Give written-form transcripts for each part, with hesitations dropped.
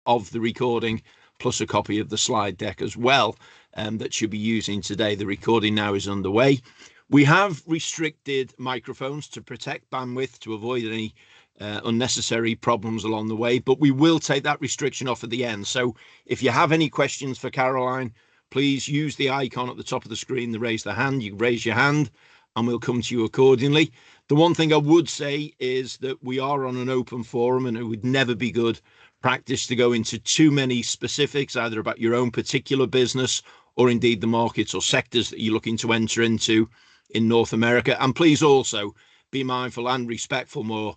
of the recording, plus a copy of the slide deck as well, that you'll be using today. The recording now is underway. We have restricted microphones to protect bandwidth to avoid any unnecessary problems along the way, but we will take that restriction off at the end. So if you have any questions for Caroline, please use the icon at the top of the screen, the raise the hand. You raise your hand and we'll come to you accordingly. The one thing I would say is that we are on an open forum, and it would never be good practice to go into too many specifics, either about your own particular business or indeed the markets or sectors that you're looking to enter into in North America. And please also be mindful and respectful more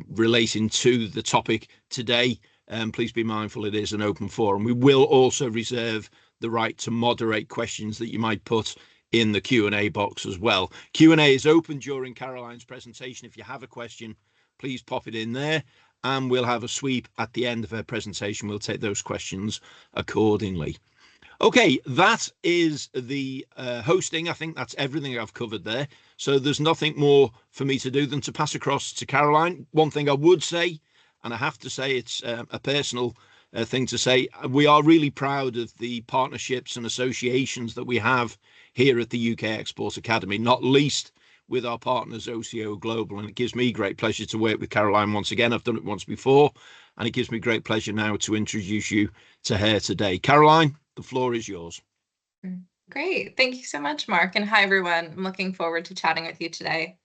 relating to the topic today. Please be mindful it is an open forum. We will also reserve the right to moderate questions that you might put in the Q&A box as well. Q&A is open during Caroline's presentation. If you have a question, please pop it in there, and we'll have a sweep at the end of her presentation. We'll take those questions accordingly. Okay, that is the hosting. I think that's everything I've covered there. So there's nothing more for me to do than to pass across to Caroline. One thing I would say, and I have to say it's a personal thing to say, we are really proud of the partnerships and associations that we have here at the UK Export Academy, not least with our partners OCO Global. And it gives me great pleasure to work with Caroline once again. I've done it once before, and it gives me great pleasure now to introduce you to her today. Caroline, the floor is yours. Great. Thank you so much, Mark. And hi, everyone. I'm looking forward to chatting with you today.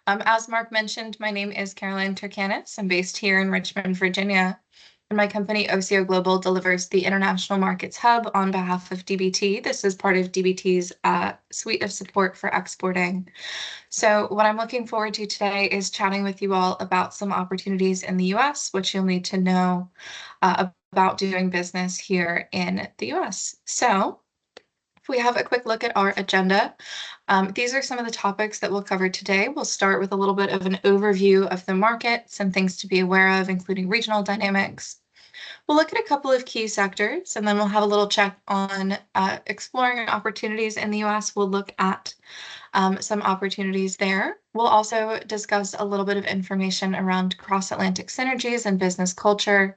As Mark mentioned, my name is Caroline Turkanis. I'm based here in Richmond, Virginia. And my company, OCO Global, delivers the International Markets Hub on behalf of DBT. This is part of DBT's suite of support for exporting. So what I'm looking forward to today is chatting with you all about some opportunities in the US, which you'll need to know about doing business here in the US. So if we have a quick look at our agenda, these are some of the topics that we'll cover today. We'll start with a little bit of an overview of the market, some things to be aware of, including regional dynamics. We'll look at a couple of key sectors, and then we'll have a little check on exploring opportunities in the US. We'll look at some opportunities there. We'll also discuss a little bit of information around cross-Atlantic synergies and business culture,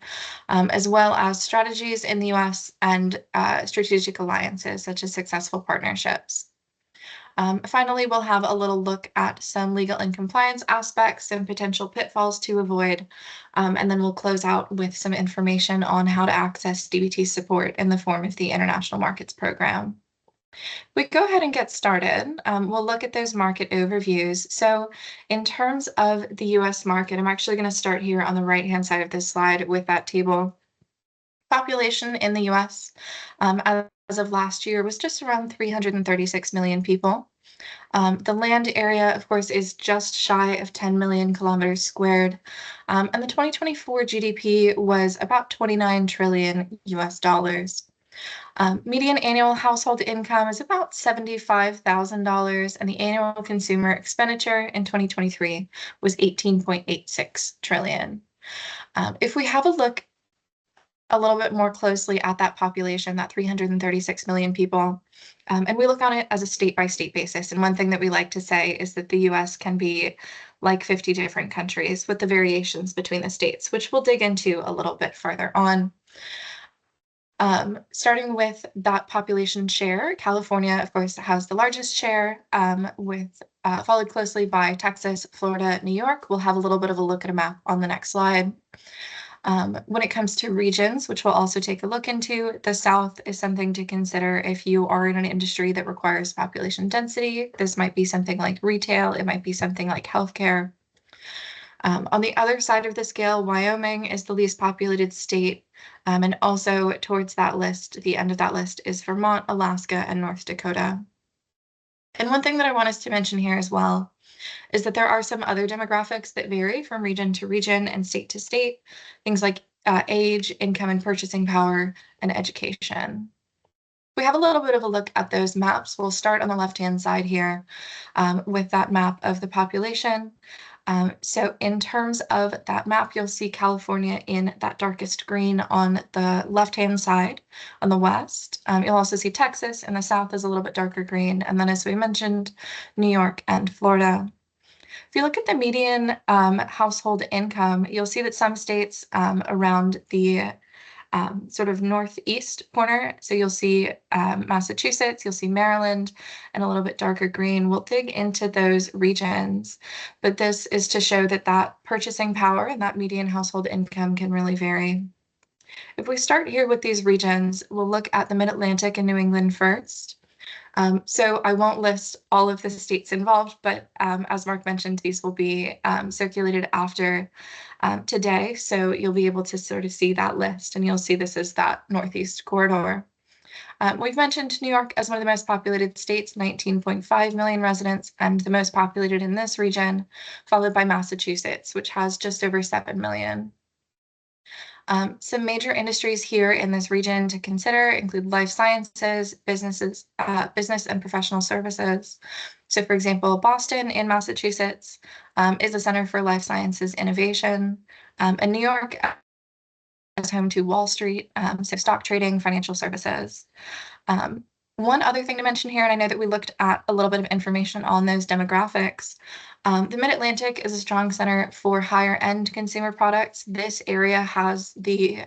as well as strategies in the US and strategic alliances, such as successful partnerships. Finally, we'll have a little look at some legal and compliance aspects and potential pitfalls to avoid, and then we'll close out with some information on how to access DBT support in the form of the International Markets Program. We go ahead and get started. We'll look at those market overviews. So in terms of the US market, I'm actually going to start here on the right-hand side of this slide with that table. Population in the US as of last year was just around 336 million people. The land area, of course, is just shy of 10 million kilometers squared. And the 2024 GDP was about 29 trillion US dollars. Median annual household income is about $75,000, and the annual consumer expenditure in 2023 was 18.86 trillion. If we have a look a little bit more closely at that population, that 336 million people, and we look on it as a state-by-state basis. And one thing that we like to say is that the US can be like 50 different countries with the variations between the states, which we'll dig into a little bit further on. Starting with that population share, California, of course, has the largest share, followed closely by Texas, Florida, New York. We'll have a little bit of a look at a map on the next slide. When it comes to regions, which we'll also take a look into, the South is something to consider if you are in an industry that requires population density. This might be something like retail. It might be something like healthcare. On the other side of the scale, Wyoming is the least populated state. And also towards that list, the end of that list is Vermont, Alaska, and North Dakota. And one thing that I want us to mention here as well is that there are some other demographics that vary from region to region and state to state, things like age, income and purchasing power, and education. We have a little bit of a look at those maps. We'll start on the left-hand side here with that map of the population. So in terms of that map, you'll see California in that darkest green on the left-hand side on the west. You'll also see Texas in the south is a little bit darker green. And then, as we mentioned, New York and Florida. If you look at the median household income, you'll see that some states around the sort of northeast corner, so you'll see Massachusetts, you'll see Maryland, and a little bit darker green. We'll dig into those regions, but this is to show that that purchasing power and that median household income can really vary. If we start here with these regions, we'll look at the Mid-Atlantic and New England first. So I won't list all of the states involved, but as Mark mentioned, these will be circulated after today. So you'll be able to sort of see that list, and you'll see this as that Northeast corridor. We've mentioned New York as one of the most populated states, 19.5 million residents, and the most populated in this region, followed by Massachusetts, which has just over 7 million. Some major industries here in this region to consider include life sciences, business and professional services. So for example, Boston in Massachusetts is a center for life sciences innovation, and New York is home to Wall Street, so stock trading, financial services. One other thing to mention here, and I know that we looked at a little bit of information on those demographics. The Mid-Atlantic is a strong center for higher-end consumer products. This area has the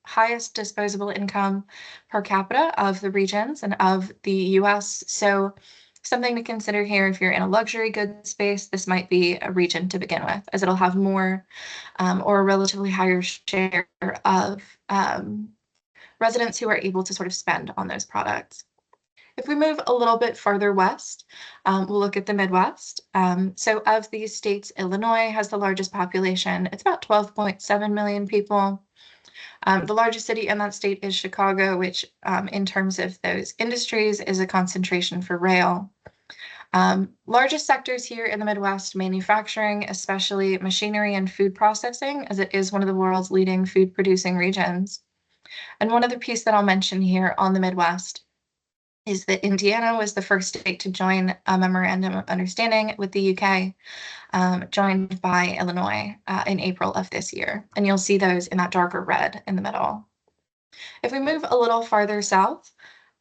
highest disposable income per capita of the regions and of the US. So something to consider here, if you're in a luxury goods space, this might be a region to begin with, as it'll have more or a relatively higher share of residents who are able to sort of spend on those products. If we move a little bit farther west, we'll look at the Midwest. So of these states, Illinois has the largest population. It's about 12.7 million people. The largest city in that state is Chicago, which in terms of those industries is a concentration for rail. Largest sectors here in the Midwest, manufacturing, especially machinery and food processing, as it is one of the world's leading food producing regions. And one other piece that I'll mention here on the Midwest is that Indiana was the first state to join a memorandum of understanding with the UK, joined by Illinois in April of this year. And you'll see those in that darker red in the middle. If we move a little farther south,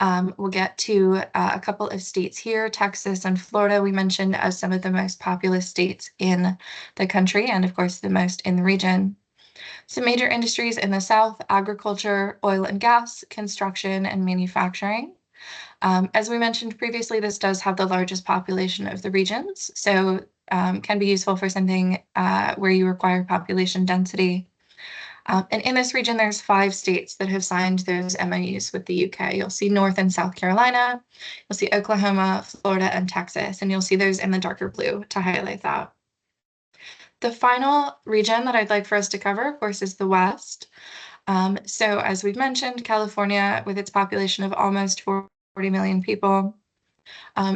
we'll get to a couple of states here, Texas and Florida, we mentioned as some of the most populous states in the country, and of course the most in the region. Some major industries in the South, agriculture, oil and gas, construction, and manufacturing. As we mentioned previously, this does have the largest population of the regions, so can be useful for something where you require population density. And in this region, there's 5 states that have signed those MOUs with the UK. You'll see North and South Carolina, you'll see Oklahoma, Florida, and Texas, and you'll see those in the darker blue to highlight that. The final region that I'd like for us to cover, of course, is the West. So as we've mentioned, California, with its population of almost 40 million people.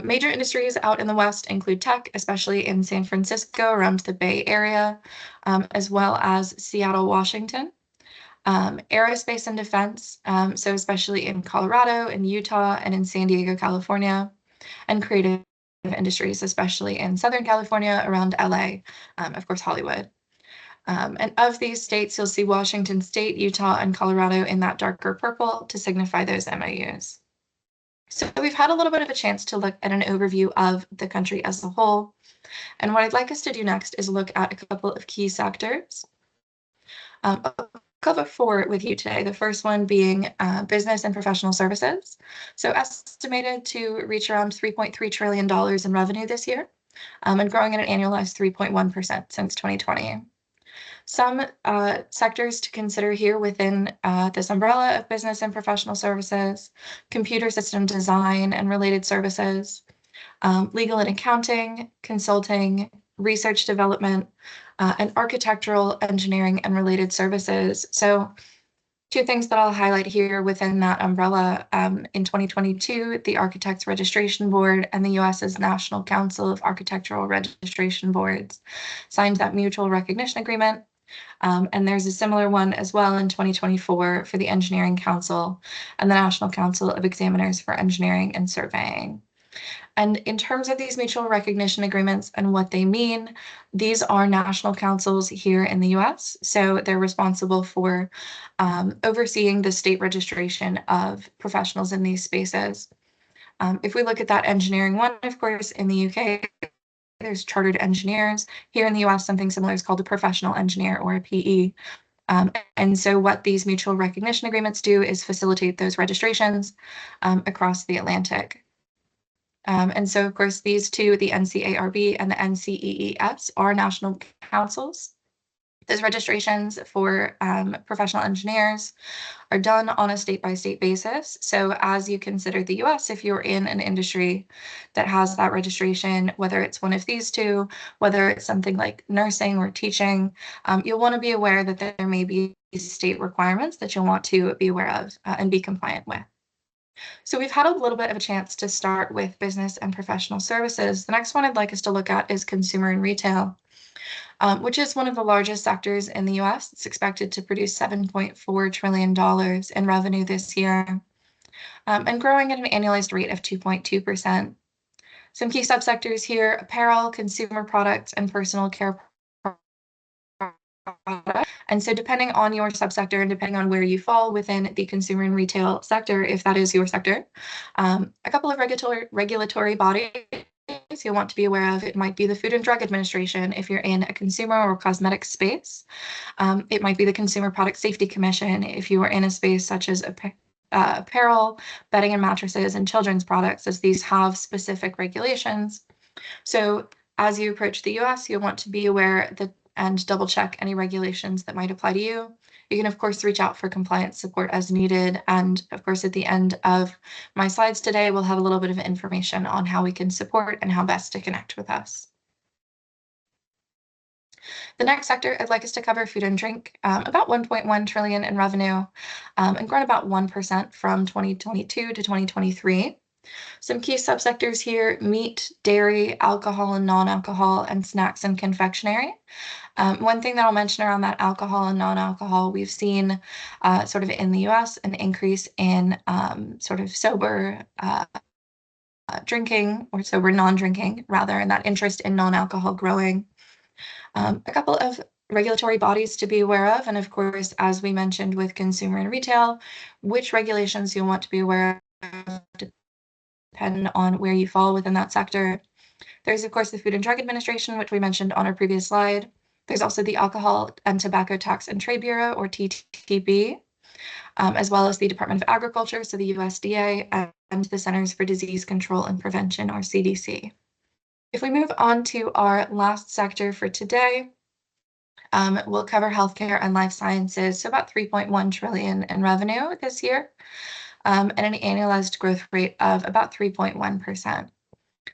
Major industries out in the West include tech, especially in San Francisco around the Bay Area, as well as Seattle, Washington. Aerospace and defense, so especially in Colorado, in Utah, and in San Diego, California. And creative industries, especially in Southern California, around LA, of course, Hollywood. And of these states, you'll see Washington State, Utah, and Colorado in that darker purple to signify those MOUs. So we've had a little bit of a chance to look at an overview of the country as a whole. And what I'd like us to do next is look at a couple of key sectors. I'll cover 4 with you today. The first one being business and professional services. So estimated to reach around $3.3 trillion in revenue this year, and growing at an annualized 3.1% since 2020. Some sectors to consider here within this umbrella of business and professional services, computer system design and related services, legal and accounting, consulting, research development, and architectural, engineering, and related services. So 2 things that I'll highlight here within that umbrella. In 2022, the Architects Registration Board and the US's National Council of Architectural Registration Boards signed that mutual recognition agreement. And there's a similar one as well in 2024 for the Engineering Council and the National Council of Examiners for Engineering and Surveying. And in terms of these mutual recognition agreements and what they mean, these are national councils here in the US. So they're responsible for overseeing the state registration of professionals in these spaces. If we look at that engineering one, of course, in the UK, there's chartered engineers. Here in the US, something similar is called a professional engineer or a PE. And so what these mutual recognition agreements do is facilitate those registrations across the Atlantic. And so, of course, these two, the NCARB and the NCEES, are national councils. Those registrations for professional engineers are done on a state-by-state basis. So as you consider the US, if you're in an industry that has that registration, whether it's one of these two, whether it's something like nursing or teaching, you'll want to be aware that there may be state requirements that you'll want to be aware of and be compliant with. So we've had a little bit of a chance to start with business and professional services. The next one I'd like us to look at is consumer and retail. Which is one of the largest sectors in the US. It's expected to produce $7.4 trillion in revenue this year, and growing at an annualized rate of 2.2%. Some key subsectors here: apparel, consumer products, and personal care products. And so depending on your subsector and depending on where you fall within the consumer and retail sector, if that is your sector, a couple of regulatory bodies you'll want to be aware of. It might be the Food and Drug Administration if you're in a consumer or cosmetic space. It might be the Consumer Product Safety Commission if you are in a space such as apparel, bedding and mattresses, and children's products, as these have specific regulations. So as you approach the US, you'll want to be aware that and double check any regulations that might apply to you. You can, of course, reach out for compliance support as needed. And of course, at the end of my slides today, we'll have a little bit of information on how we can support and how best to connect with us. The next sector I'd like us to cover, food and drink, about 1.1 trillion in revenue, and grown about 1% from 2022 to 2023. Some key subsectors here: meat, dairy, alcohol and non-alcohol, and snacks and confectionery. One thing that I'll mention around that alcohol and non-alcohol, we've seen sort of in the US an increase in sort of sober drinking, or sober non-drinking rather, and that interest in non-alcohol growing. A couple of regulatory bodies to be aware of, and of course, as we mentioned with consumer and retail, which regulations you'll want to be aware of depend on where you fall within that sector. There's, of course, the Food and Drug Administration, which we mentioned on our previous slide. There's also the Alcohol and Tobacco Tax and Trade Bureau, or TTB, as well as the Department of Agriculture, so the USDA, and the Centers for Disease Control and Prevention, or CDC. If we move on to our last sector for today, we'll cover healthcare and life sciences, so about 3.1 trillion in revenue this year, and an annualized growth rate of about 3.1%.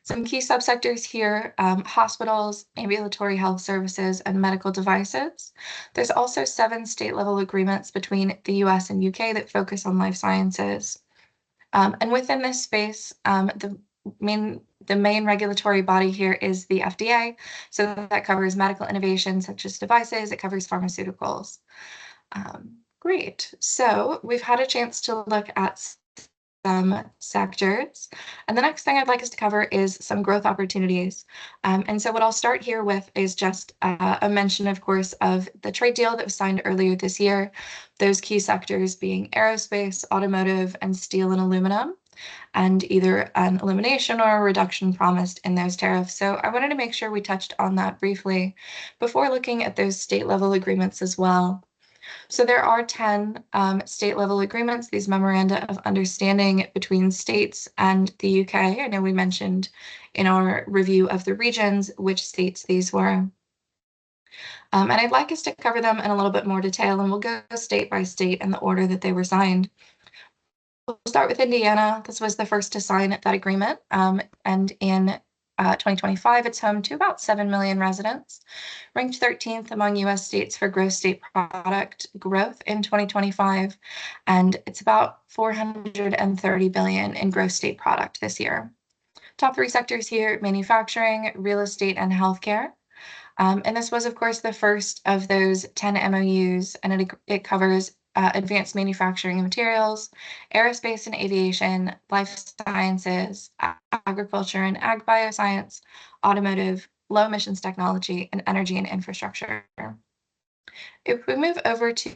Some key subsectors here: hospitals, ambulatory health services, and medical devices. There's also 7 state-level agreements between the US and UK that focus on life sciences. And within this space, the main regulatory body here is the FDA. So that covers medical innovations such as devices. It covers pharmaceuticals. Great. So we've had a chance to look at some sectors. And the next thing I'd like us to cover is some growth opportunities. And so what I'll start here with is just a mention, of course, of the trade deal that was signed earlier this year, those key sectors being aerospace, automotive, and steel and aluminum, and either an elimination or a reduction promised in those tariffs. So I wanted to make sure we touched on that briefly before looking at those state-level agreements as well. So there are 10 state-level agreements, these memoranda of understanding between states and the UK. I know we mentioned in our review of the regions which states these were. And I'd like us to cover them in a little bit more detail, and we'll go state by state in the order that they were signed. We'll start with Indiana. This was the first to sign that agreement, and in 2025, it's home to about 7 million residents, ranked 13th among US states for gross state product growth in 2025, and it's about 430 billion in gross state product this year. Top 3 sectors here: manufacturing, real estate, and healthcare. And this was, of course, the first of those 10 MOUs, and it covers advanced manufacturing and materials, aerospace and aviation, life sciences, agriculture and ag bioscience, automotive, low emissions technology, and energy and infrastructure. If we move over to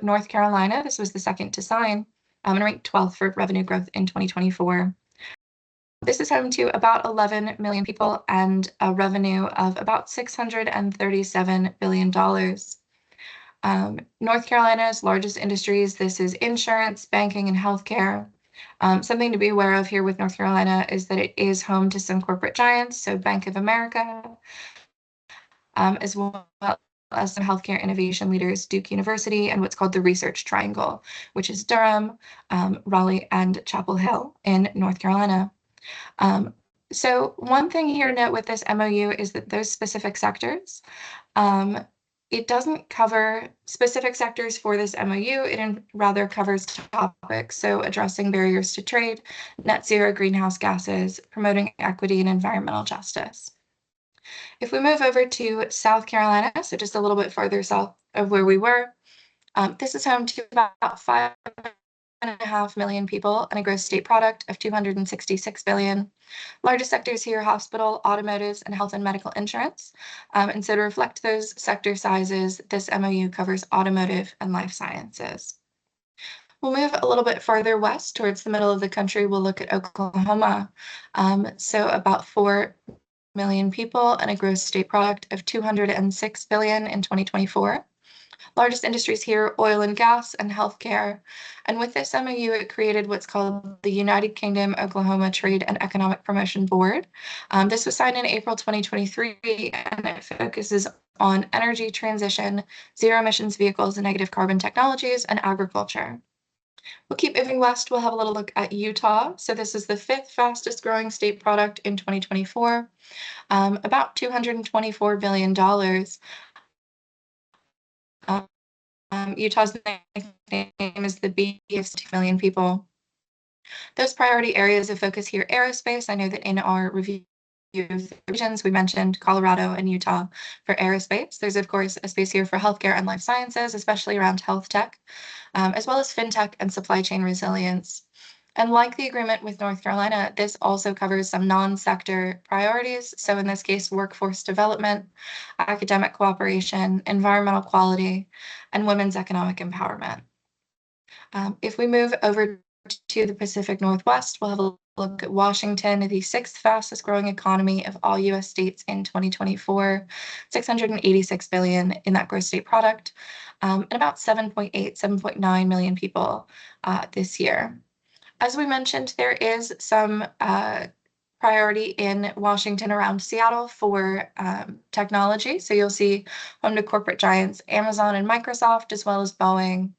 North Carolina, this was the second to sign, and ranked 12th for revenue growth in 2024. This is home to about 11 million people and a revenue of about $637 billion. North Carolina's largest industries, this is insurance, banking, and healthcare. Something to be aware of here with North Carolina is that it is home to some corporate giants, so Bank of America, as well as some healthcare innovation leaders, Duke University, and what's called the Research Triangle, which is Durham, Raleigh, and Chapel Hill in North Carolina. So one thing here to note with this MOU is that those specific sectors, it doesn't cover specific sectors for this MOU. It rather covers topics, so addressing barriers to trade, net zero greenhouse gases, promoting equity and environmental justice. If we move over to South Carolina, so just a little bit further south of where we were, this is home to about 5.5 million people and a gross state product of $266 billion. Largest sectors here, hospital, automotives, and health and medical insurance. And so to reflect those sector sizes, this MOU covers automotive and life sciences. We'll move a little bit further west towards the middle of the country. We'll look at Oklahoma. So about 4 million people and a gross state product of $206 billion in 2024. Largest industries here, oil and gas and healthcare. And with this MOU, it created what's called the United Kingdom Oklahoma Trade and Economic Promotion Board. This was signed in April 2023, and it focuses on energy transition, zero emissions vehicles and negative carbon technologies, and agriculture. We'll keep moving west. We'll have a little look at Utah. So this is the 5th fastest growing state product in 2024, about $224 billion. Utah's nickname is the Bee of 2 million people. Those priority areas of focus here, aerospace. I know that in our review of the regions, we mentioned Colorado and Utah for aerospace. There's, of course, a space here for healthcare and life sciences, especially around health tech, as well as fintech and supply chain resilience. And like the agreement with North Carolina, this also covers some non-sector priorities. So in this case, workforce development, academic cooperation, environmental quality, and women's economic empowerment. If we move over to the Pacific Northwest, we'll have a look at Washington, the 6th fastest growing economy of all U.S. states in 2024, $686 billion in that gross state product, and about 7.9 million people this year. As we mentioned, there is some priority in Washington around Seattle for technology. So you'll see home to corporate giants Amazon and Microsoft, as well as Boeing.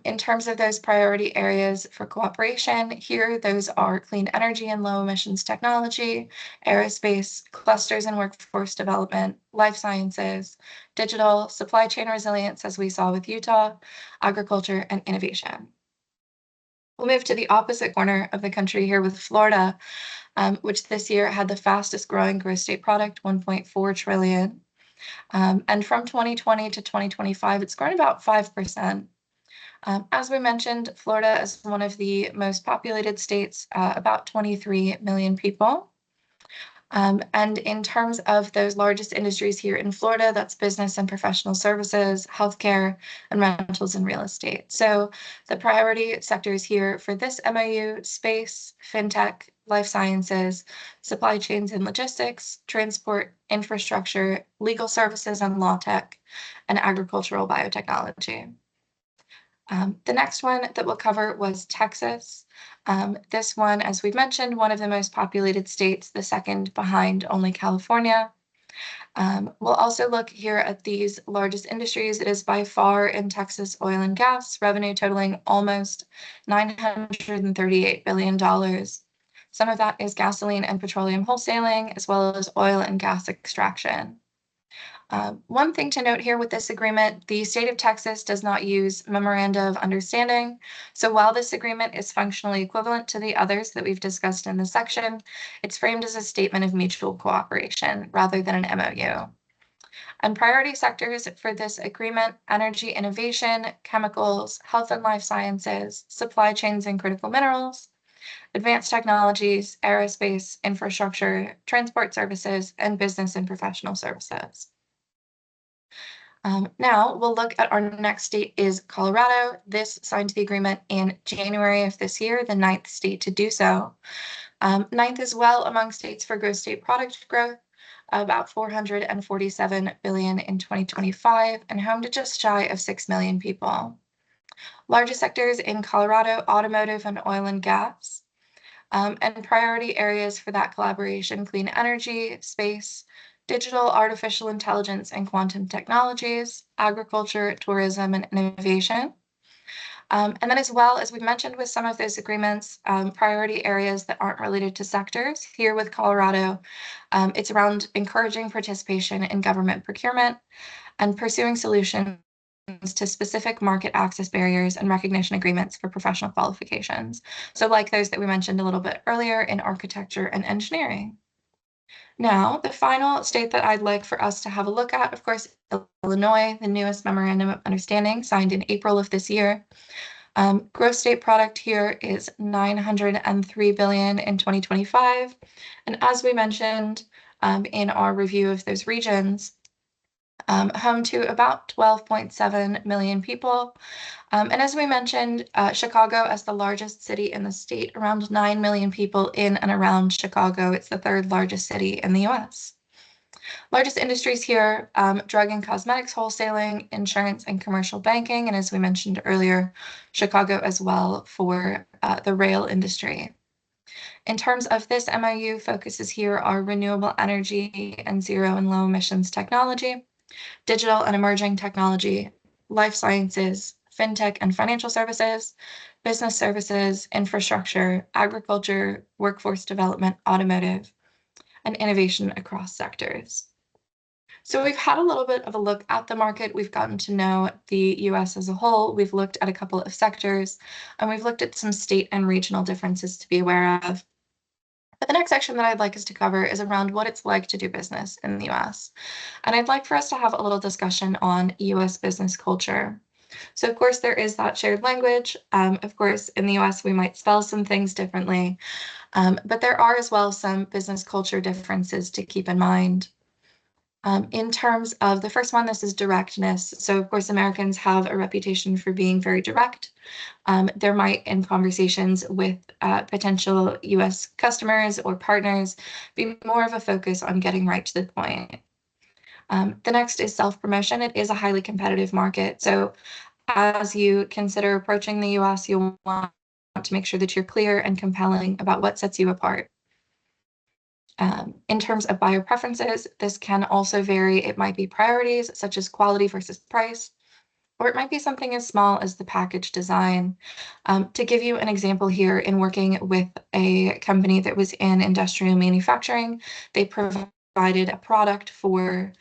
In terms of those priority areas for cooperation, here those are clean energy and low emissions technology, aerospace, clusters and workforce development, life sciences, digital, supply chain resilience, as we saw with Utah, agriculture, and innovation. We'll move to the opposite corner of the country here with Florida, which this year had the fastest growing gross state product, 1.4 trillion. And from 2020 to 2025, it's grown about 5%. As we mentioned, Florida is one of the most populated states, about 23 million people. And in terms of those largest industries here in Florida, that's business and professional services, healthcare, and rentals and real estate. So the priority sectors here for this MOU, space, fintech, life sciences, supply chains and logistics, transport, infrastructure, legal services and law tech, and agricultural biotechnology. The next one that we'll cover was Texas. This one, as we've mentioned, one of the most populated states, the second behind only California. We'll also look here at these largest industries. It is by far in Texas oil and gas, revenue totaling almost $938 billion. Some of that is gasoline and petroleum wholesaling, as well as oil and gas extraction. One thing to note here with this agreement, the state of Texas does not use memoranda of understanding. So while this agreement is functionally equivalent to the others that we've discussed in this section, it's framed as a statement of mutual cooperation rather than an MOU. And priority sectors for this agreement, energy innovation, chemicals, health and life sciences, supply chains and critical minerals, advanced technologies, aerospace, infrastructure, transport services, and business and professional services. Now we'll look at our next state is Colorado. This signed the agreement in January of this year, the 9th state to do so. Ninth as well among states for gross state product growth, about 447 billion in 2025, and home to just shy of 6 million people. Largest sectors in Colorado, automotive and oil and gas. And priority areas for that collaboration, clean energy, space, digital, artificial intelligence, and quantum technologies, agriculture, tourism, and innovation. And then as well, as we mentioned with some of those agreements, priority areas that aren't related to sectors. Here with Colorado, it's around encouraging participation in government procurement and pursuing solutions to specific market access barriers and recognition agreements for professional qualifications. So like those that we mentioned a little bit earlier in architecture and engineering. Now, the final state that I'd like for us to have a look at, of course, Illinois, the newest memorandum of understanding signed in April of this year. Gross state product here is 903 billion in 2025. And as we mentioned in our review of those regions, home to about 12.7 million people. And as we mentioned, Chicago as the largest city in the state, around 9 million people in and around Chicago. It's the third largest city in the US. Largest industries here, drug and cosmetics wholesaling, insurance and commercial banking, and as we mentioned earlier, Chicago as well for the rail industry. In terms of this MOU, focuses here are renewable energy and zero and low emissions technology, digital and emerging technology, life sciences, fintech and financial services, business services, infrastructure, agriculture, workforce development, automotive, and innovation across sectors. So we've had a little bit of a look at the market. We've gotten to know the US as a whole. We've looked at a couple of sectors, and we've looked at some state and regional differences to be aware of. But the next section that I'd like us to cover is around what it's like to do business in the US. And I'd like for us to have a little discussion on US business culture. So of course, there is that shared language. Of course, in the US, we might spell some things differently, but there are as well some business culture differences to keep in mind. In terms of the first one, this is directness. So of course, Americans have a reputation for being very direct. There might, in conversations with potential US customers or partners, be more of a focus on getting right to the point. The next is self-promotion. It is a highly competitive market. So as you consider approaching the US, you'll want to make sure that you're clear and compelling about what sets you apart. In terms of buyer preferences, this can also vary. It might be priorities such as quality versus price, or it might be something as small as the package design. To give you an example here, in working with a company that was in industrial manufacturing, they provided a product for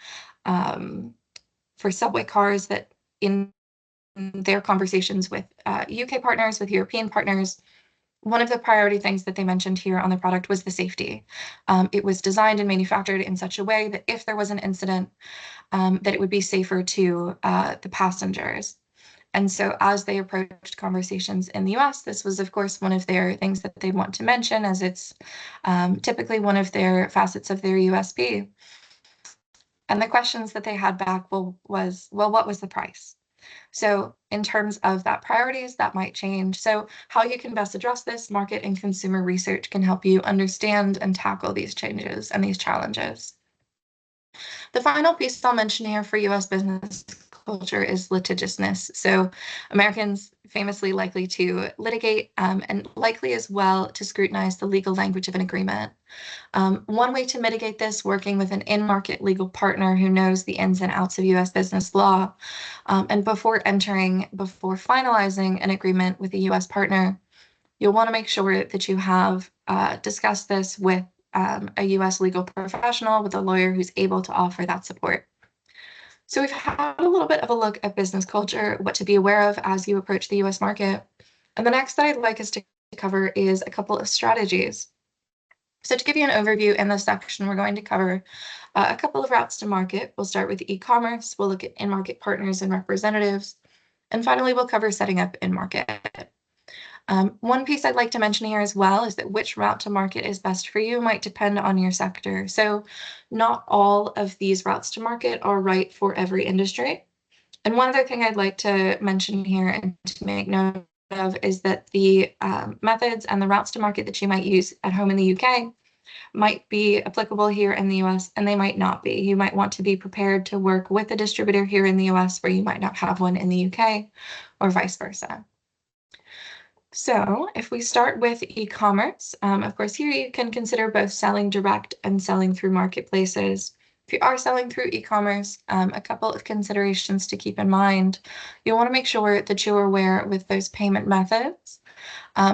subway cars that in their conversations with UK partners, with European partners, one of the priority things that they mentioned here on the product was the safety. It was designed and manufactured in such a way that if there was an incident, that it would be safer to the passengers. And so as they approached conversations in the US, this was, of course, one of their things that they'd want to mention, as it's typically one of their facets of their USP. And the questions that they had back was, well, what was the price? So in terms of that priorities, that might change. So how you can best address this, market and consumer research can help you understand and tackle these changes and these challenges. The final piece I'll mention here for US business culture is litigiousness. So Americans famously likely to litigate and likely as well to scrutinize the legal language of an agreement. One way to mitigate this, working with an in-market legal partner who knows the ins and outs of US business law. And before finalizing an agreement with a US partner, you'll want to make sure that you have discussed this with a US legal professional, with a lawyer who's able to offer that support. So we've had a little bit of a look at business culture, what to be aware of as you approach the US market. And the next that I'd like us to cover is a couple of strategies. So to give you an overview in this section, we're going to cover a couple of routes to market. We'll start with e-commerce. We'll look at in-market partners and representatives. And finally, we'll cover setting up in-market. One piece I'd like to mention here as well is that which route to market is best for you might depend on your sector. So not all of these routes to market are right for every industry. And one other thing I'd like to mention here and to make note of is that the methods and the routes to market that you might use at home in the UK might be applicable here in the US, and they might not be. You might want to be prepared to work with a distributor here in the US where you might not have one in the UK, or vice versa. So if we start with e-commerce, of course, here you can consider both selling direct and selling through marketplaces. If you are selling through e-commerce, a couple of considerations to keep in mind. You'll want to make sure that you're aware with those payment methods.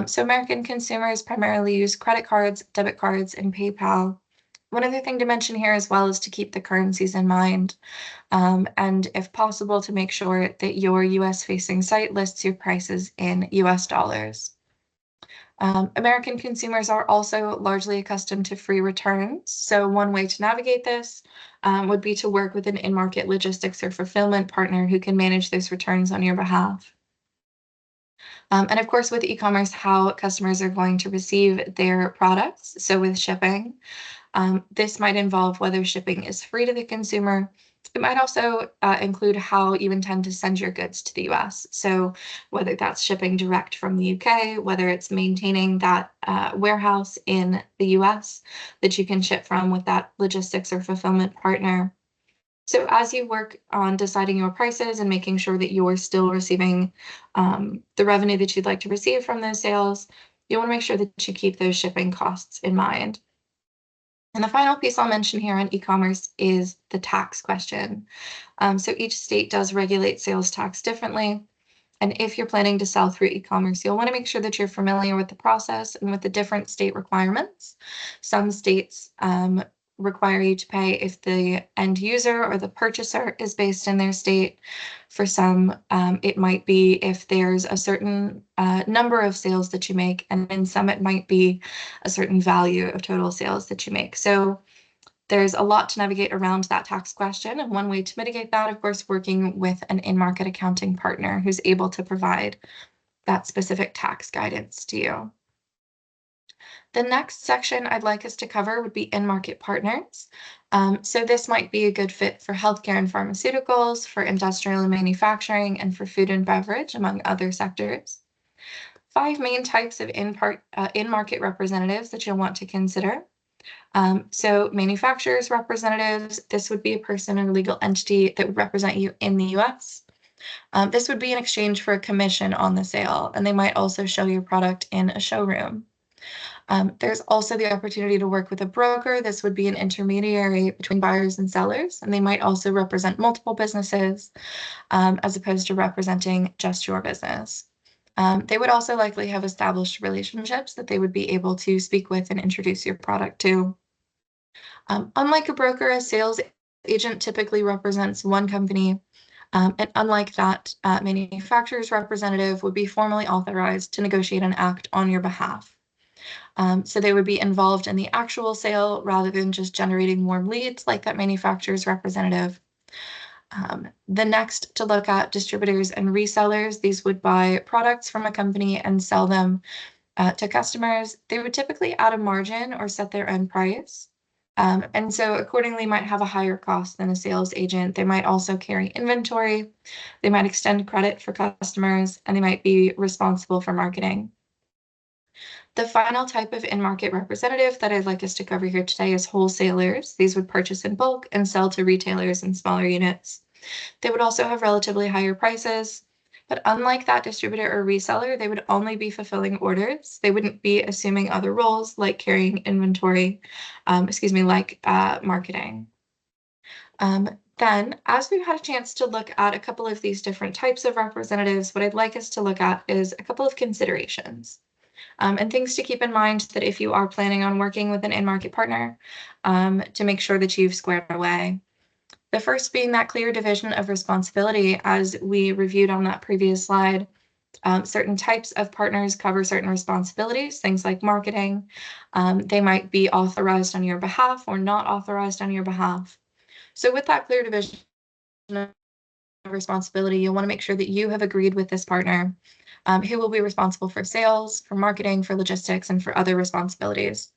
So American consumers primarily use credit cards, debit cards, and PayPal. One other thing to mention here as well is to keep the currencies in mind, and if possible, to make sure that your US-facing site lists your prices in US dollars. American consumers are also largely accustomed to free returns. So one way to navigate this would be to work with an in-market logistics or fulfillment partner who can manage those returns on your behalf. And of course, with e-commerce, how customers are going to receive their products. So with shipping, this might involve whether shipping is free to the consumer. It might also include how you intend to send your goods to the US. So whether that's shipping direct from the UK, whether it's maintaining that warehouse in the US that you can ship from with that logistics or fulfillment partner. So as you work on deciding your prices and making sure that you're still receiving the revenue that you'd like to receive from those sales, you want to make sure that you keep those shipping costs in mind. And the final piece I'll mention here on e-commerce is the tax question. So each state does regulate sales tax differently. And if you're planning to sell through e-commerce, you'll want to make sure that you're familiar with the process and with the different state requirements. Some states require you to pay if the end user or the purchaser is based in their state. For some, it might be if there's a certain number of sales that you make, and in some it might be a certain value of total sales that you make. So there's a lot to navigate around that tax question, and one way to mitigate that, of course, working with an in-market accounting partner who's able to provide that specific tax guidance to you. The next section I'd like us to cover would be in-market partners. So this might be a good fit for healthcare and pharmaceuticals, for industrial and manufacturing, and for food and beverage, among other sectors. 5 main types of in-market representatives that you'll want to consider. So manufacturers representatives, this would be a person or legal entity that would represent you in the US. This would be in exchange for a commission on the sale, and they might also show your product in a showroom. There's also the opportunity to work with a broker. This would be an intermediary between buyers and sellers, and they might also represent multiple businesses as opposed to representing just your business. They would also likely have established relationships that they would be able to speak with and introduce your product to. Unlike a broker, a sales agent typically represents one company, and unlike that, manufacturer's representative would be formally authorized to negotiate and act on your behalf. So they would be involved in the actual sale rather than just generating warm leads like that manufacturer's representative. The next to look at distributors and resellers. These would buy products from a company and sell them to customers. They would typically add a margin or set their own price. And so accordingly might have a higher cost than a sales agent. They might also carry inventory. They might extend credit for customers, and they might be responsible for marketing. The final type of in-market representative that I'd like us to cover here today is wholesalers. These would purchase in bulk and sell to retailers in smaller units. They would also have relatively higher prices, but unlike that distributor or reseller, they would only be fulfilling orders. They wouldn't be assuming other roles like carrying inventory, like marketing. Then, as we've had a chance to look at a couple of these different types of representatives, what I'd like us to look at is a couple of considerations. And things to keep in mind that if you are planning on working with an in-market partner, to make sure that you've squared away. The first being that clear division of responsibility, as we reviewed on that previous slide. Certain types of partners cover certain responsibilities, things like marketing. They might be authorized on your behalf or not authorized on your behalf. So with that clear division of responsibility, you'll want to make sure that you have agreed with this partner who will be responsible for sales, for marketing, for logistics, and for other responsibilities.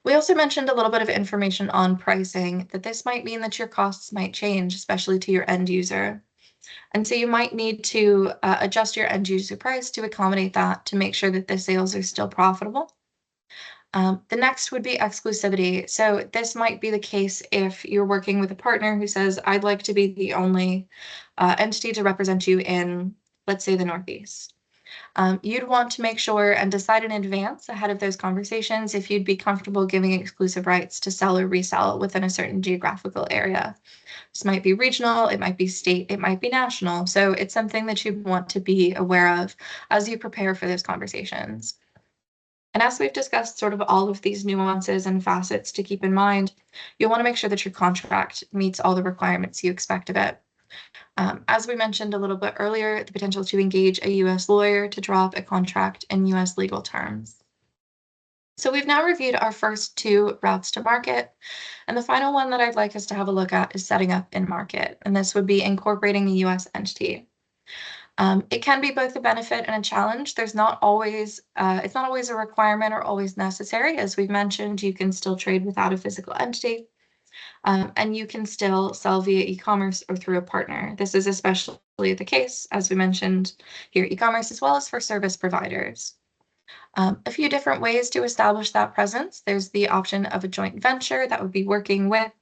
We also mentioned a little bit of information on pricing, that this might mean that your costs might change, especially to your end user. And so you might need to adjust your end user price to accommodate that to make sure that the sales are still profitable. The next would be exclusivity. So this might be the case if you're working with a partner who says, I'd like to be the only entity to represent you in, let's say, the Northeast. You'd want to make sure and decide in advance ahead of those conversations if you'd be comfortable giving exclusive rights to sell or resell within a certain geographical area. This might be regional, it might be state, it might be national. So it's something that you want to be aware of as you prepare for those conversations. And as we've discussed sort of all of these nuances and facets to keep in mind, you'll want to make sure that your contract meets all the requirements you expect of it. As we mentioned a little bit earlier, the potential to engage a U.S. lawyer to draw up a contract in U.S. legal terms. So we've now reviewed our first two routes to market, and the final one that I'd like us to have a look at is setting up in market, and this would be incorporating a U.S. entity. It can be both a benefit and a challenge. There's not always, it's not always a requirement or always necessary. As we've mentioned, you can still trade without a physical entity, and you can still sell via e-commerce or through a partner. This is especially the case, as we mentioned here, e-commerce as well as for service providers. A few different ways to establish that presence. There's the option of a joint venture that would be working with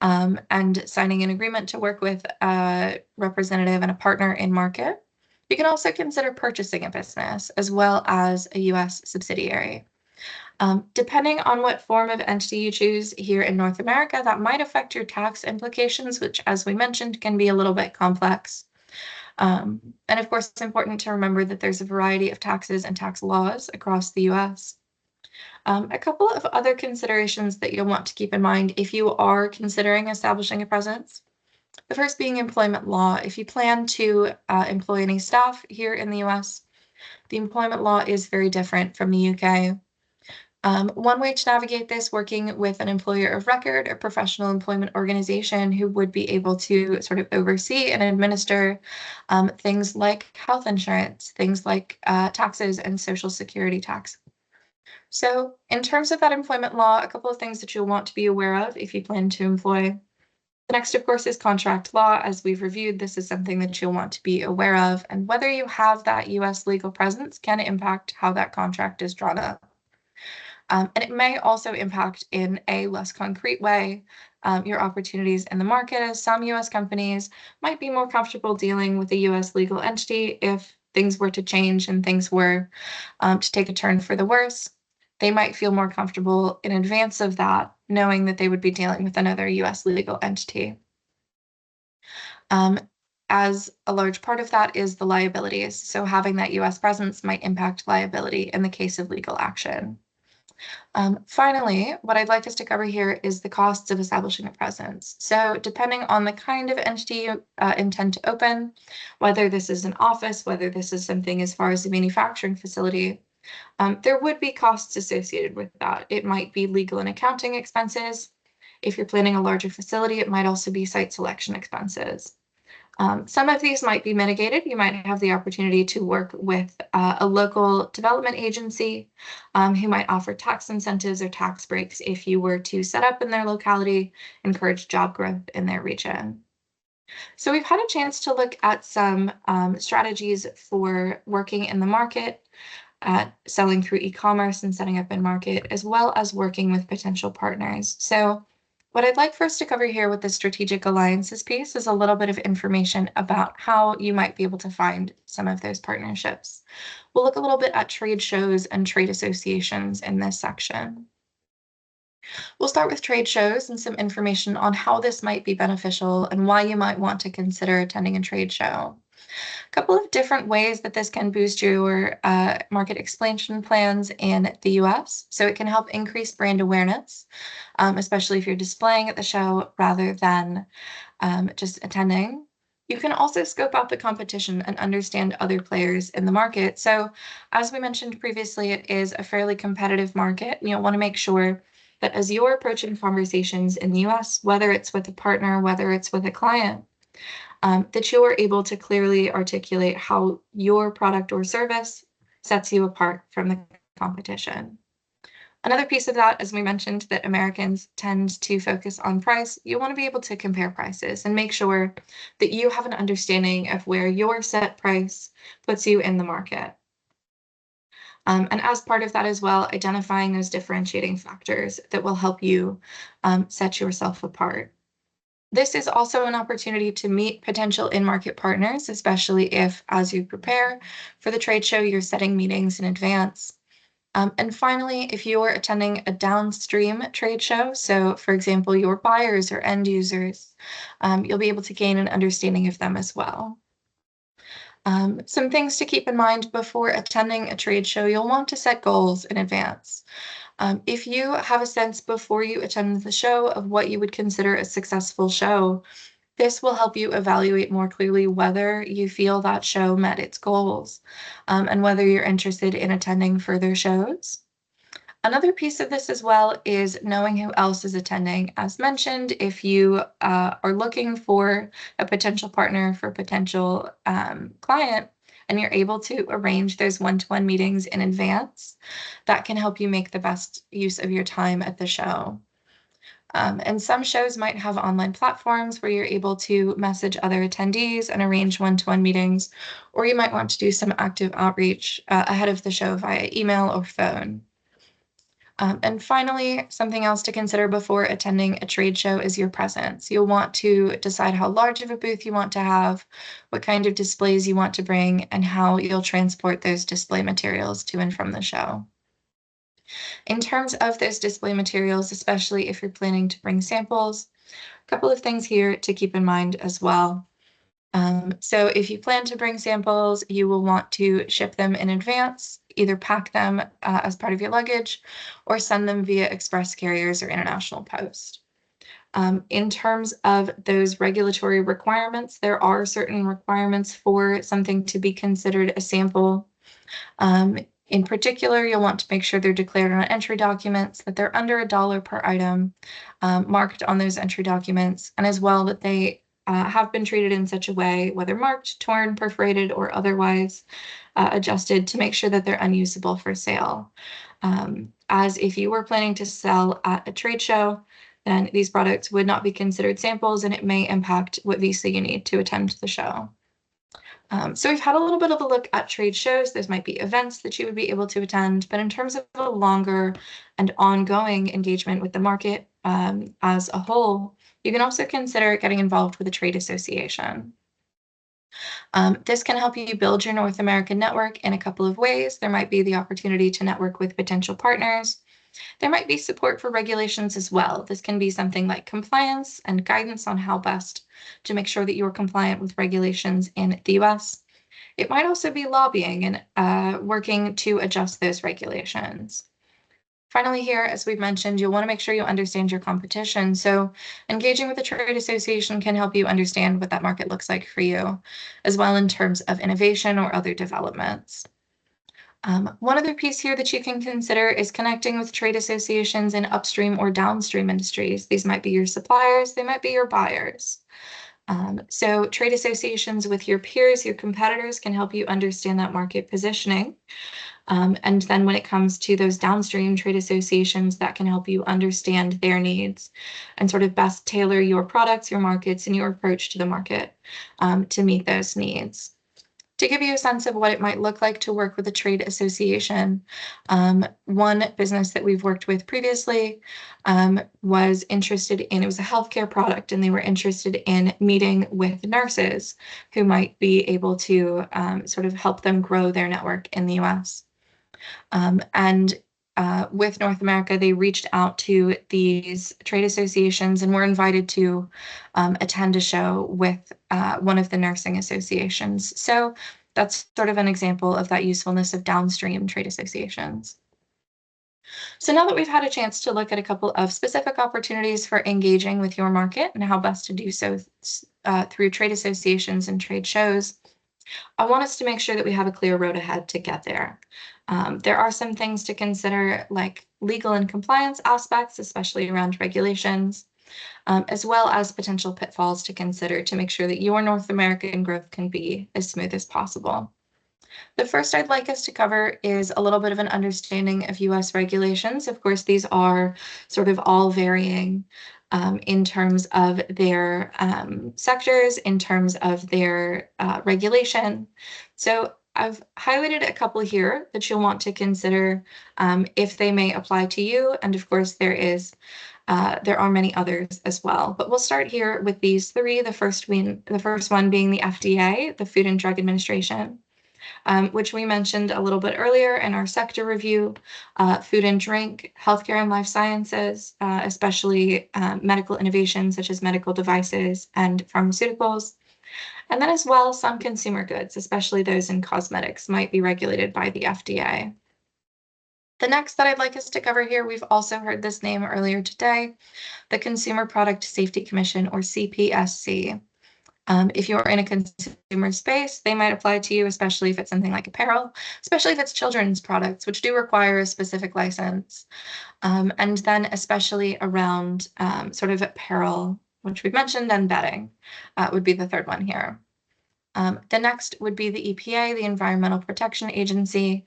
and signing an agreement to work with a representative and a partner in market. You can also consider purchasing a business as well as a U.S. subsidiary. Depending on what form of entity you choose here in North America, that might affect your tax implications, which, as we mentioned, can be a little bit complex. And of course, it's important to remember that there's a variety of taxes and tax laws across the U.S. A couple of other considerations that you'll want to keep in mind if you are considering establishing a presence. The first being employment law. If you plan to employ any staff here in the US, the employment law is very different from the UK. One way to navigate this, working with an employer of record or professional employment organization who would be able to sort of oversee and administer things like health insurance, things like taxes and social security tax. So in terms of that employment law, a couple of things that you'll want to be aware of if you plan to employ. The next, of course, is contract law. As we've reviewed, this is something that you'll want to be aware of, and whether you have that U.S. legal presence can impact how that contract is drawn up. And it may also impact in a less concrete way your opportunities in the market, as some U.S. companies might be more comfortable dealing with a U.S. legal entity if things were to change and things were to take a turn for the worse. They might feel more comfortable in advance of that, knowing that they would be dealing with another U.S. legal entity. As a large part of that is the liabilities. So having that U.S. presence might impact liability in the case of legal action. Finally, what I'd like us to cover here is the costs of establishing a presence. So depending on the kind of entity you intend to open, whether this is an office, whether this is something as far as a manufacturing facility, there would be costs associated with that. It might be legal and accounting expenses. If you're planning a larger facility, it might also be site selection expenses. Some of these might be mitigated. You might have the opportunity to work with a local development agency who might offer tax incentives or tax breaks if you were to set up in their locality, encourage job growth in their region. So we've had a chance to look at some strategies for working in the market, selling through e-commerce and setting up in market, as well as working with potential partners. So what I'd like for us to cover here with the strategic alliances piece is a little bit of information about how you might be able to find some of those partnerships. We'll look a little bit at trade shows and trade associations in this section. We'll start with trade shows and some information on how this might be beneficial and why you might want to consider attending a trade show. A couple of different ways that this can boost your market expansion plans in the US. So it can help increase brand awareness, especially if you're displaying at the show rather than just attending. You can also scope out the competition and understand other players in the market. So as we mentioned previously, it is a fairly competitive market. You'll want to make sure that as you're approaching conversations in the US, whether it's with a partner, whether it's with a client, that you are able to clearly articulate how your product or service sets you apart from the competition. Another piece of that, as we mentioned, that Americans tend to focus on price. You want to be able to compare prices and make sure that you have an understanding of where your set price puts you in the market. And as part of that as well, identifying those differentiating factors that will help you set yourself apart. This is also an opportunity to meet potential in-market partners, especially if, as you prepare for the trade show, you're setting meetings in advance. And finally, if you're attending a downstream trade show, so for example, your buyers or end users, you'll be able to gain an understanding of them as well. Some things to keep in mind before attending a trade show, you'll want to set goals in advance. If you have a sense before you attend the show of what you would consider a successful show, this will help you evaluate more clearly whether you feel that show met its goals, and whether you're interested in attending further shows. Another piece of this as well is knowing who else is attending. As mentioned, if you are looking for a potential partner for a potential client, and you're able to arrange those one-to-one meetings in advance, that can help you make the best use of your time at the show. And some shows might have online platforms where you're able to message other attendees and arrange one-to-one meetings, or you might want to do some active outreach ahead of the show via email or phone. And finally, something else to consider before attending a trade show is your presence. You'll want to decide how large of a booth you want to have, what kind of displays you want to bring, and how you'll transport those display materials to and from the show. In terms of those display materials, especially if you're planning to bring samples, a couple of things here to keep in mind as well. So if you plan to bring samples, you will want to ship them in advance, either pack them as part of your luggage or send them via express carriers or international post. In terms of those regulatory requirements, there are certain requirements for something to be considered a sample. In particular, you'll want to make sure they're declared on entry documents, that they're under $1 per item, marked on those entry documents, and as well that they have been treated in such a way, whether marked, torn, perforated, or otherwise adjusted, to make sure that they're unusable for sale. As if you were planning to sell at a trade show, then these products would not be considered samples, and it may impact what visa you need to attend the show. So we've had a little bit of a look at trade shows. Those might be events that you would be able to attend, but in terms of a longer and ongoing engagement with the market as a whole, you can also consider getting involved with a trade association. This can help you build your North American network in a couple of ways. There might be the opportunity to network with potential partners. There might be support for regulations as well. This can be something like compliance and guidance on how best to make sure that you're compliant with regulations in the US. It might also be lobbying and working to adjust those regulations. Finally here, as we've mentioned, you'll want to make sure you understand your competition. So engaging with a trade association can help you understand what that market looks like for you, as well in terms of innovation or other developments. One other piece here that you can consider is connecting with trade associations in upstream or downstream industries. These might be your suppliers, they might be your buyers. So trade associations with your peers, your competitors, can help you understand that market positioning. And then when it comes to those downstream trade associations, that can help you understand their needs and sort of best tailor your products, your markets, and your approach to the market to meet those needs. To give you a sense of what it might look like to work with a trade association, one business that we've worked with previously was interested in, it was a healthcare product, and they were interested in meeting with nurses who might be able to sort of help them grow their network in the US. With North America, they reached out to these trade associations and were invited to attend a show with one of the nursing associations. So that's sort of an example of that usefulness of downstream trade associations. So now that we've had a chance to look at a couple of specific opportunities for engaging with your market and how best to do so through trade associations and trade shows, I want us to make sure that we have a clear road ahead to get there. There are some things to consider, like legal and compliance aspects, especially around regulations, as well as potential pitfalls to consider to make sure that your North American growth can be as smooth as possible. The first I'd like us to cover is a little bit of an understanding of US regulations. Of course, these are sort of all varying in terms of their sectors, in terms of their regulation. So I've highlighted a couple here that you'll want to consider if they may apply to you. And of course, there are many others as well. But we'll start here with these three. The first one being the FDA, the Food and Drug Administration. Which we mentioned a little bit earlier in our sector review, food and drink, healthcare and life sciences, especially medical innovations such as medical devices and pharmaceuticals. And then as well, some consumer goods, especially those in cosmetics, might be regulated by the FDA. The next that I'd like us to cover here, we've also heard this name earlier today, the Consumer Product Safety Commission, or CPSC. If you're in a consumer space, they might apply to you, especially if it's something like apparel, especially if it's children's products, which do require a specific license. And then especially around sort of apparel, which we've mentioned, and bedding would be the third one here. The next would be the EPA, the Environmental Protection Agency.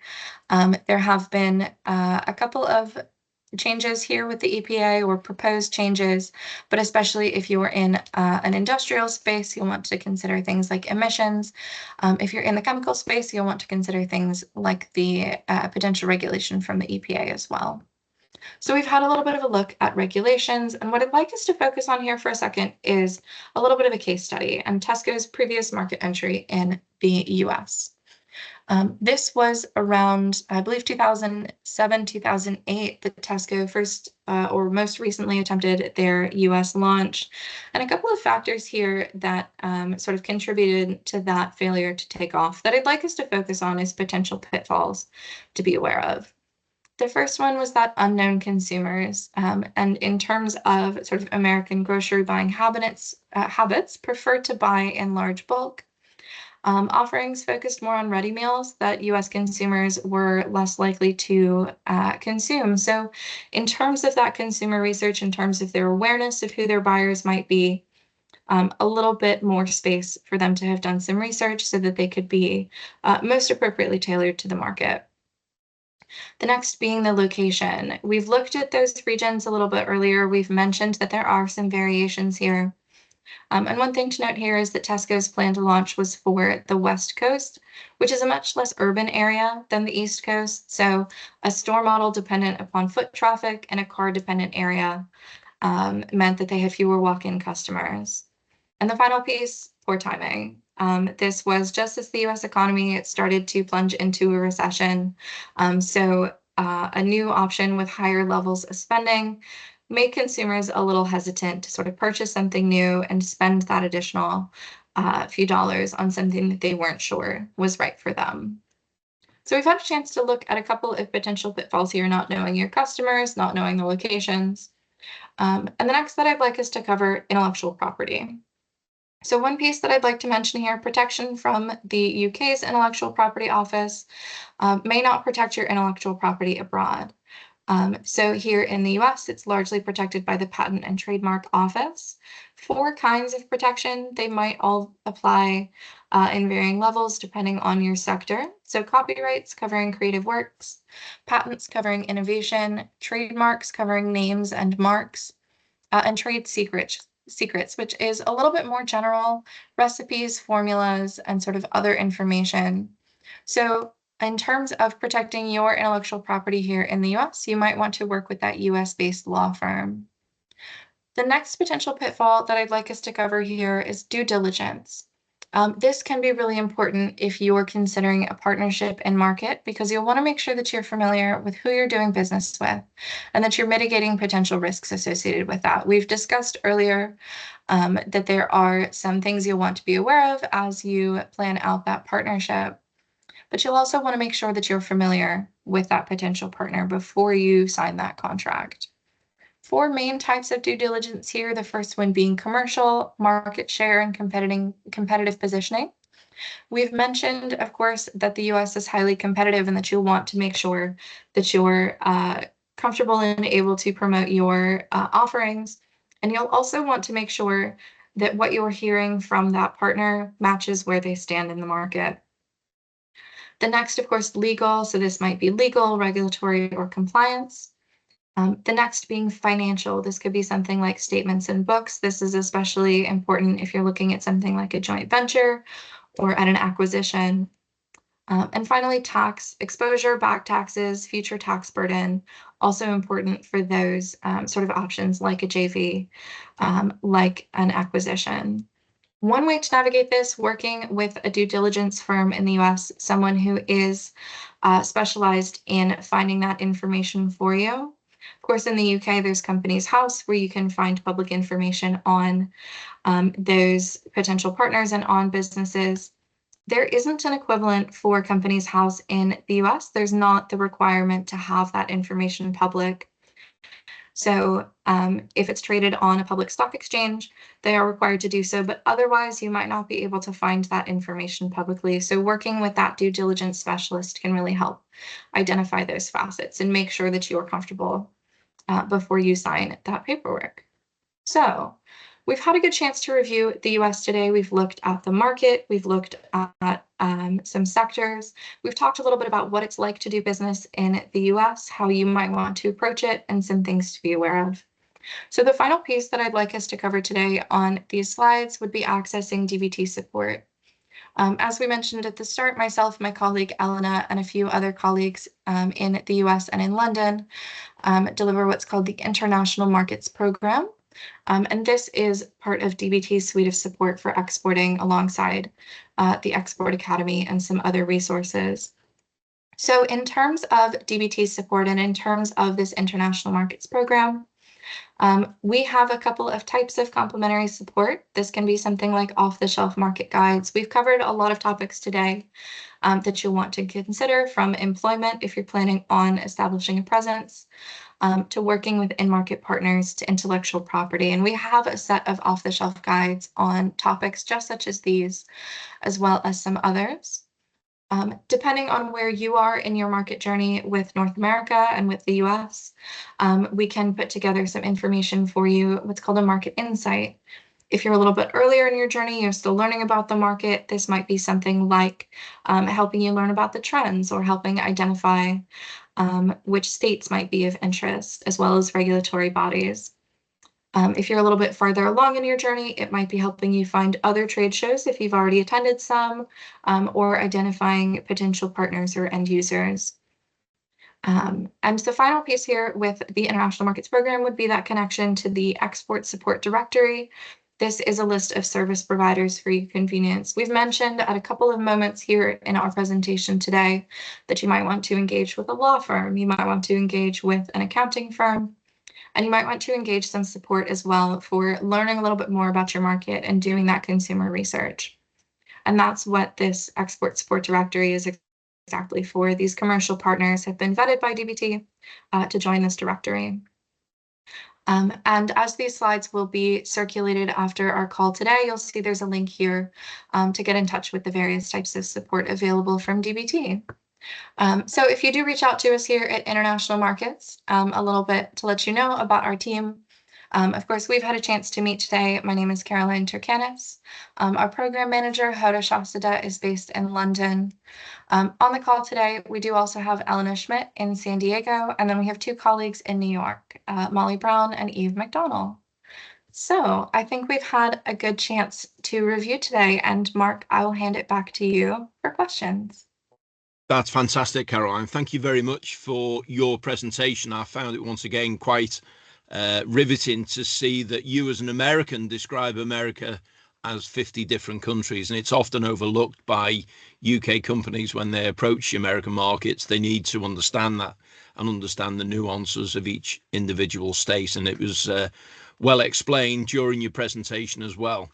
There have been a couple of changes here with the EPA or proposed changes, but especially if you're in an industrial space, you'll want to consider things like emissions. If you're in the chemical space, you'll want to consider things like the potential regulation from the EPA as well. So we've had a little bit of a look at regulations, and what I'd like us to focus on here for a second is a little bit of a case study and Tesco's previous market entry in the US. This was around, I believe, 2007, 2008 that Tesco first or most recently attempted their US launch. And a couple of factors here that sort of contributed to that failure to take off that I'd like us to focus on is potential pitfalls to be aware of. The first one was that unknown consumers, and in terms of sort of American grocery buying habits prefer to buy in large bulk. Offerings focused more on ready meals that US consumers were less likely to consume. So in terms of that consumer research, in terms of their awareness of who their buyers might be, a little bit more space for them to have done some research so that they could be most appropriately tailored to the market. The next being the location. We've looked at those regions a little bit earlier. We've mentioned that there are some variations here. And one thing to note here is that Tesco's plan to launch was for the West Coast, which is a much less urban area than the East Coast. So a store model dependent upon foot traffic and a car dependent area meant that they had fewer walk-in customers. And the final piece, poor timing. This was just as the US economy started to plunge into a recession. So a new option with higher levels of spending made consumers a little hesitant to sort of purchase something new and spend that additional few dollars on something that they weren't sure was right for them. So we've had a chance to look at a couple of potential pitfalls here, not knowing your customers, not knowing the locations. And the next that I'd like us to cover, intellectual property. So one piece that I'd like to mention here, protection from the UK's Intellectual Property Office may not protect your intellectual property abroad. So here in the US, it's largely protected by the Patent and Trademark Office. 4 kinds of protection, they might all apply in varying levels depending on your sector. So copyrights covering creative works, patents covering innovation, trademarks covering names and marks, and trade secrets, which is a little bit more general, recipes, formulas, and sort of other information. So in terms of protecting your intellectual property here in the US, you might want to work with that US-based law firm. The next potential pitfall that I'd like us to cover here is due diligence. This can be really important if you're considering a partnership in market because you'll want to make sure that you're familiar with who you're doing business with and that you're mitigating potential risks associated with that. We've discussed earlier that there are some things you'll want to be aware of as you plan out that partnership, but you'll also want to make sure that you're familiar with that potential partner before you sign that contract. 4 main types of due diligence here, the first one being commercial, market share, and competitive positioning. We've mentioned, of course, that the US is highly competitive and that you'll want to make sure that you're comfortable and able to promote your offerings. And you'll also want to make sure that what you're hearing from that partner matches where they stand in the market. The next, of course, legal. So this might be legal, regulatory, or compliance. The next being financial. This could be something like statements and books. This is especially important if you're looking at something like a joint venture or at an acquisition. And finally, tax exposure, back taxes, future tax burden, also important for those sort of options like a JV, like an acquisition. One way to navigate this, working with a due diligence firm in the US, someone who is specialized in finding that information for you. Of course, in the UK, there's Companies House, where you can find public information on those potential partners and on businesses. There isn't an equivalent for Companies House in the US. There's not the requirement to have that information public. So if it's traded on a public stock exchange, they are required to do so, but otherwise you might not be able to find that information publicly. So working with that due diligence specialist can really help identify those facets and make sure that you are comfortable before you sign that paperwork. So we've had a good chance to review the US today. We've looked at the market. We've looked at some sectors. We've talked a little bit about what it's like to do business in the US, how you might want to approach it, and some things to be aware of. So the final piece that I'd like us to cover today on these slides would be accessing DBT support. As we mentioned at the start, myself, my colleague Elena, and a few other colleagues in the US and in London deliver what's called the International Markets Program. And this is part of DBT's suite of support for exporting alongside the Export Academy and some other resources. So in terms of DBT's support and in terms of this International Markets Program, we have a couple of types of complementary support. This can be something like off-the-shelf market guides. We've covered a lot of topics today that you'll want to consider, from employment if you're planning on establishing a presence, to working with in-market partners, to intellectual property. And we have a set of off-the-shelf guides on topics just such as these, as well as some others. Depending on where you are in your market journey with North America and with the US, we can put together some information for you, what's called a market insight. If you're a little bit earlier in your journey, you're still learning about the market, this might be something like helping you learn about the trends or helping identify which states might be of interest, as well as regulatory bodies. If you're a little bit farther along in your journey, it might be helping you find other trade shows if you've already attended some, or identifying potential partners or end users. And the final piece here with the International Markets Program would be that connection to the Export Support Directory. This is a list of service providers for your convenience. We've mentioned at a couple of moments here in our presentation today that you might want to engage with a law firm, you might want to engage with an accounting firm, and you might want to engage some support as well for learning a little bit more about your market and doing that consumer research. And that's what this Export Support Directory is exactly for. These commercial partners have been vetted by DBT to join this directory. And as these slides will be circulated after our call today, you'll see there's a link here to get in touch with the various types of support available from DBT. So if you do reach out to us here at International Markets, a little bit to let you know about our team. Of course, we've had a chance to meet today. My name is Caroline Turkanis. Our program manager, Hoda Shahzada, is based in London. On the call today, we do also have Elena Schmidt in San Diego, and then we have two colleagues in New York, Molly Brown and Eve McDonald. So I think we've had a good chance to review today, and Mark, I will hand it back to you for questions. That's fantastic, Caroline. Thank you very much for your presentation. I found it once again quite riveting to see that you as an American describe America as 50 different countries, and it's often overlooked by UK companies when they approach the American markets. They need to understand that and understand the nuances of each individual state, and it was well explained during your presentation as well.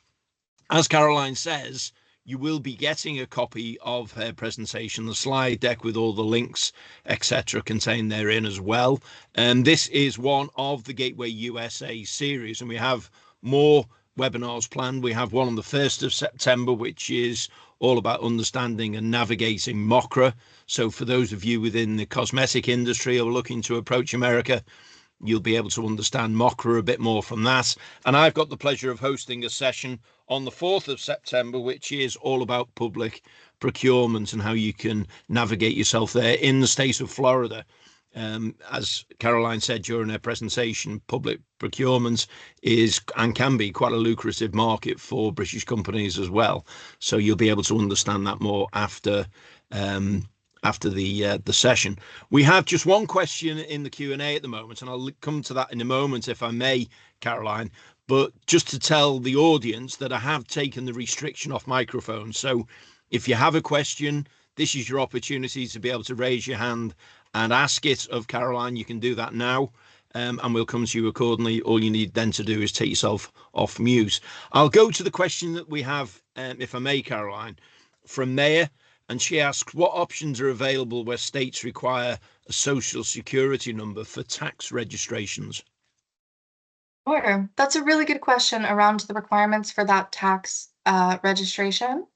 As Caroline says, you will be getting a copy of her presentation, the slide deck with all the links, etc., contained therein as well. And this is one of the Gateway USA series, and we have more webinars planned. We have one on the 1st of September, which is all about understanding and navigating MOCRA. So for those of you within the cosmetic industry or looking to approach America, you'll be able to understand MOCRA a bit more from that. And I've got the pleasure of hosting a session on the 4th of September, which is all about public procurement and how you can navigate yourself there in the state of Florida. As Caroline said during her presentation, public procurement is and can be quite a lucrative market for British companies as well. So you'll be able to understand that more after the session. We have just one question in the Q&A at the moment, and I'll come to that in a moment, if I may, Caroline. But just to tell the audience that I have taken the restriction off microphones. So if you have a question, this is your opportunity to be able to raise your hand and ask it of Caroline. You can do that now, and we'll come to you accordingly. All you need then to do is take yourself off mute. I'll go to the question that we have, if I may, Caroline, from Maya, and she asks, what options are available where states require a social security number for tax registrations? Sure. That's a really good question around the requirements for that tax registration.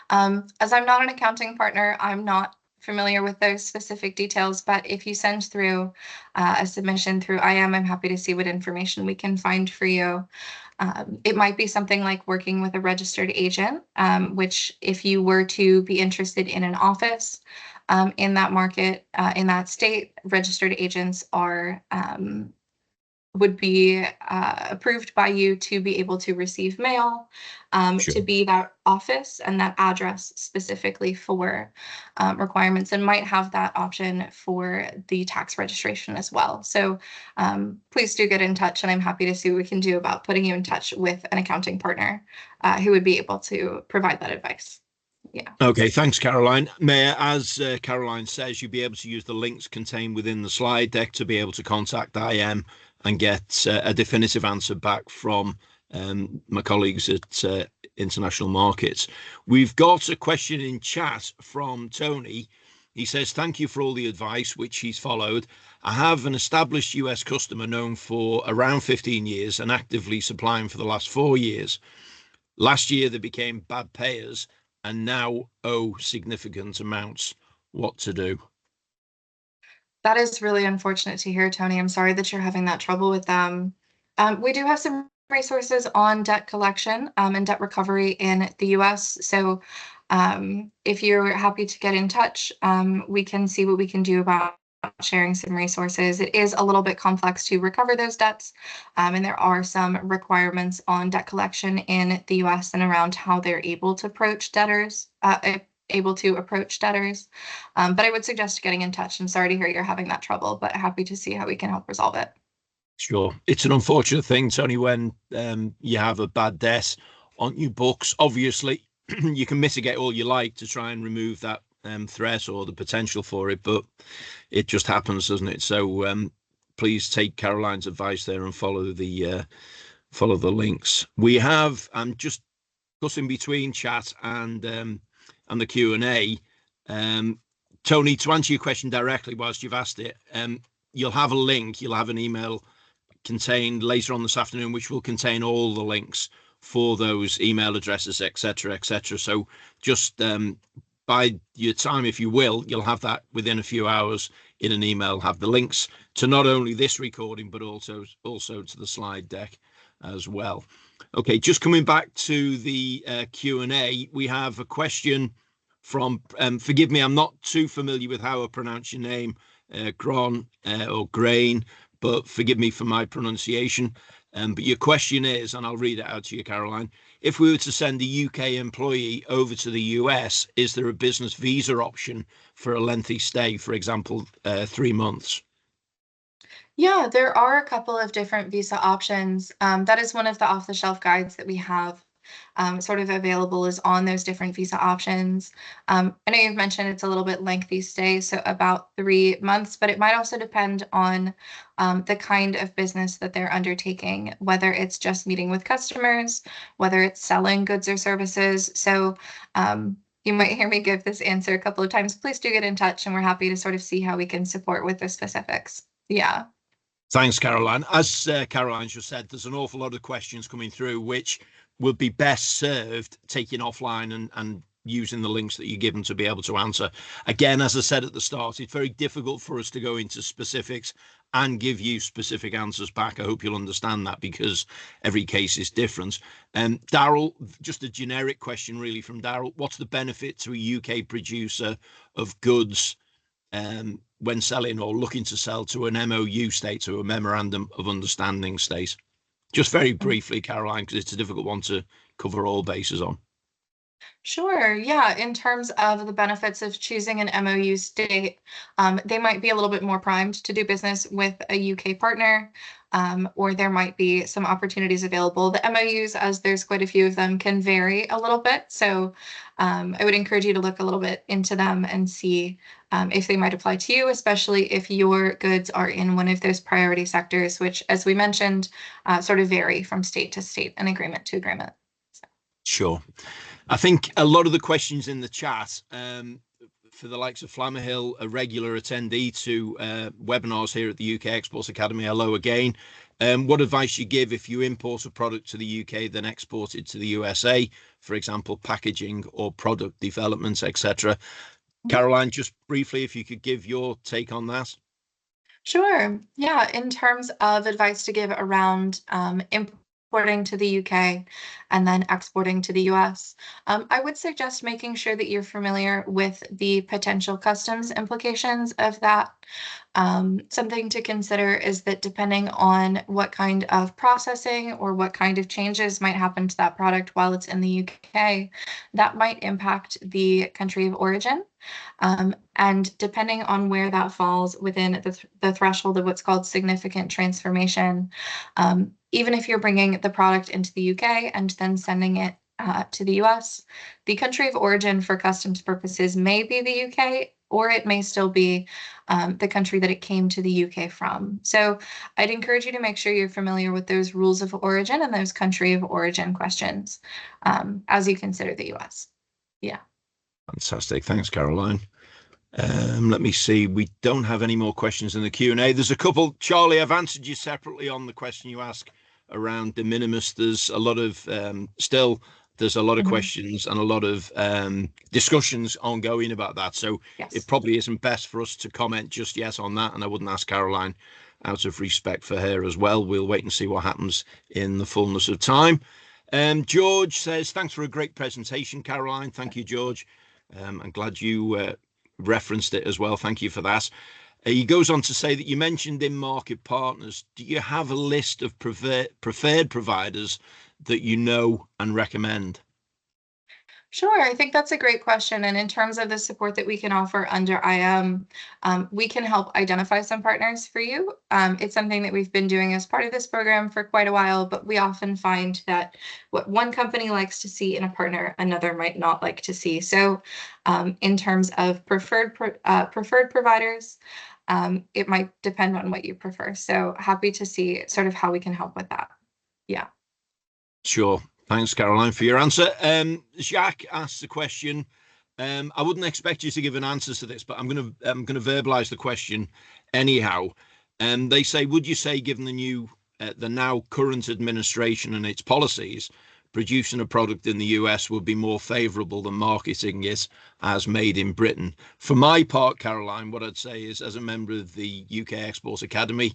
As I'm not an accounting partner, I'm not familiar with those specific details, but if you send through a submission through I'm happy to see what information we can find for you. It might be something like working with a registered agent, which if you were to be interested in an office in that market, in that state, registered agents would be approved by you to be able to receive mail, Sure. to be that office and that address specifically for requirements, and might have that option for the tax registration as well. So please do get in touch, and I'm happy to see what we can do about putting you in touch with an accounting partner who would be able to provide that advice. Yeah. Okay, thanks, Caroline. Mayor, as Caroline says, you'll be able to use the links contained within the slide deck to be able to contact IM and get a definitive answer back from my colleagues at International Markets. We've got a question in chat from Tony. He says, thank you for all the advice, which he's followed. I have an established US customer known for around 15 years and actively supplying for the last 4 years. Last year, they became bad payers and now owe significant amounts. What to do? That is really unfortunate to hear, Tony. I'm sorry that you're having that trouble with them. We do have some resources on debt collection and debt recovery in the US. So if you're happy to get in touch, we can see what we can do about sharing some resources. It is a little bit complex to recover those debts, and there are some requirements on debt collection in the US and around how they're able to approach debtors. But I would suggest getting in touch. I'm sorry to hear you're having that trouble, but happy to see how we can help resolve it. Sure. It's an unfortunate thing, Tony, when you have a bad debt on your books. Obviously, you can mitigate all you like to try and remove that threat or the potential for it, but it just happens, doesn't it? So please take Caroline's advice there and follow the links. We have just discussing between chat and the Q&A. Tony, to answer your question directly whilst you've asked it, you'll have a link, you'll have an email contained later on this afternoon, which will contain all the links for those email addresses, etc., etc. So just by your time, if you will, you'll have that within a few hours in an email, have the links to not only this recording, but also to the slide deck as well. Okay, just coming back to the Q&A, we have a question from, forgive me, I'm not too familiar with how I pronounce your name, Gron or Grain, but forgive me for my pronunciation. But your question is, and I'll read it out to you, Caroline, if we were to send a UK employee over to the US, is there a business visa option for a lengthy stay, for example, 3 months? Yeah, there are a couple of different visa options. That is one of the off-the-shelf guides that we have sort of available, is on those different visa options. I know you've mentioned it's a little bit lengthy stay, so about 3 months, but it might also depend on the kind of business that they're undertaking, whether it's just meeting with customers, whether it's selling goods or services. So you might hear me give this answer a couple of times. Please do get in touch, and we're happy to sort of see how we can support with the specifics. Yeah. Thanks, Caroline. As Caroline just said, there's an awful lot of questions coming through, which would be best served taking offline and using the links that you give them to be able to answer. Again, as I said at the start, it's very difficult for us to go into specifics and give you specific answers back. I hope you'll understand that, because every case is different. Daryl, just a generic question really from Daryl. What's the benefit to a UK producer of goods when selling or looking to sell to an MOU state, to a Memorandum of Understanding state? Just very briefly, Caroline, because it's a difficult one to cover all bases on. Sure. Yeah. In terms of the benefits of choosing an MOU state, they might be a little bit more primed to do business with a UK partner, or there might be some opportunities available. The MOUs, as there's quite a few of them, can vary a little bit. So I would encourage you to look a little bit into them and see if they might apply to you, especially if your goods are in one of those priority sectors, which, as we mentioned, sort of vary from state to state and agreement to agreement. So. Sure. I think a lot of the questions in the chat, for the likes of Flammerhill, a regular attendee to webinars here at the UK Exports Academy, hello again. What advice you give if you import a product to the UK, then export it to the USA, for example, packaging or product development, etc. Caroline, just briefly, if you could give your take on that. Sure. Yeah. In terms of advice to give around importing to the UK and then exporting to the US, I would suggest making sure that you're familiar with the potential customs implications of that. Something to consider is that depending on what kind of processing or what kind of changes might happen to that product while it's in the UK, that might impact the country of origin. And depending on where that falls within the threshold of what's called significant transformation, even if you're bringing the product into the UK and then sending it to the US, the country of origin for customs purposes may be the UK, or it may still be the country that it came to the UK from. So I'd encourage you to make sure you're familiar with those rules of origin and those country of origin questions as you consider the US. Yeah. Fantastic. Thanks, Caroline. Let me see. We don't have any more questions in the Q&A. There's a couple. Charlie, I've answered you separately on the question you asked around de minimis. There's a lot of there's a lot of questions and a lot of discussions ongoing about that. So yes, it probably isn't best for us to comment just yet on that. And I wouldn't ask Caroline out of respect for her as well. We'll wait and see what happens in the fullness of time. George says, thanks for a great presentation, Caroline. Thank you, George. I'm glad you referenced it as well. Thank you for that. He goes on to say that you mentioned in-market partners. Do you have a list of preferred providers that you know and recommend? Sure, I think that's a great question. And in terms of the support that we can offer under IM, we can help identify some partners for you. It's something that we've been doing as part of this program for quite a while, but we often find that what one company likes to see in a partner, another might not like to see. So in terms of preferred providers, it might depend on what you prefer. So happy to see sort of how we can help with that. Yeah. Sure. Thanks, Caroline, for your answer. Jacques asked the question. I wouldn't expect you to give an answer to this, but I'm going to verbalize the question anyhow. They say, would you say, given the now current administration and its policies, producing a product in the US would be more favourable than marketing it as made in Britain? For my part, Caroline, what I'd say is, as a member of the UK Exports Academy,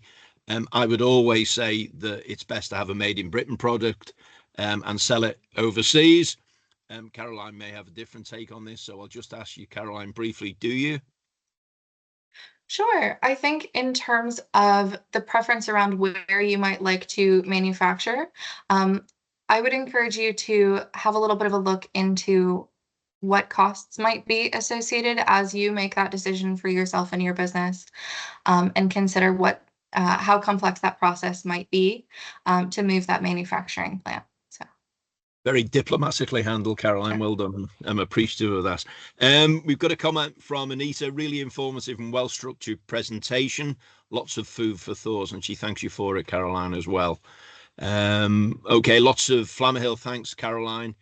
I would always say that it's best to have a made in Britain product and sell it overseas. Caroline may have a different take on this, so I'll just ask you, Caroline, briefly, do you? Sure. I think in terms of the preference around where you might like to manufacture, I would encourage you to have a little bit of a look into what costs might be associated as you make that decision for yourself and your business, and consider how complex that process might be to move that manufacturing plant. Very diplomatically handled, Caroline. Well done. I'm appreciative of that. We've got a comment from Anita. Really informative and well-structured presentation. Lots of food for thought, and she thanks you for it, Caroline, as well. Okay, lots of Flammerhill. Thanks, Caroline.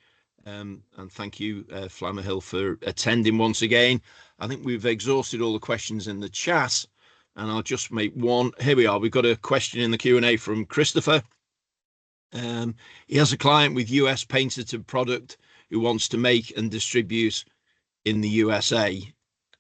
And thank you, Flammerhill, for attending once again. I think we've exhausted all the questions in the chat, and I'll just make one. Here we are. We've got a question in the Q&A from Christopher. He has a client with US patented product who wants to make and distribute in the USA.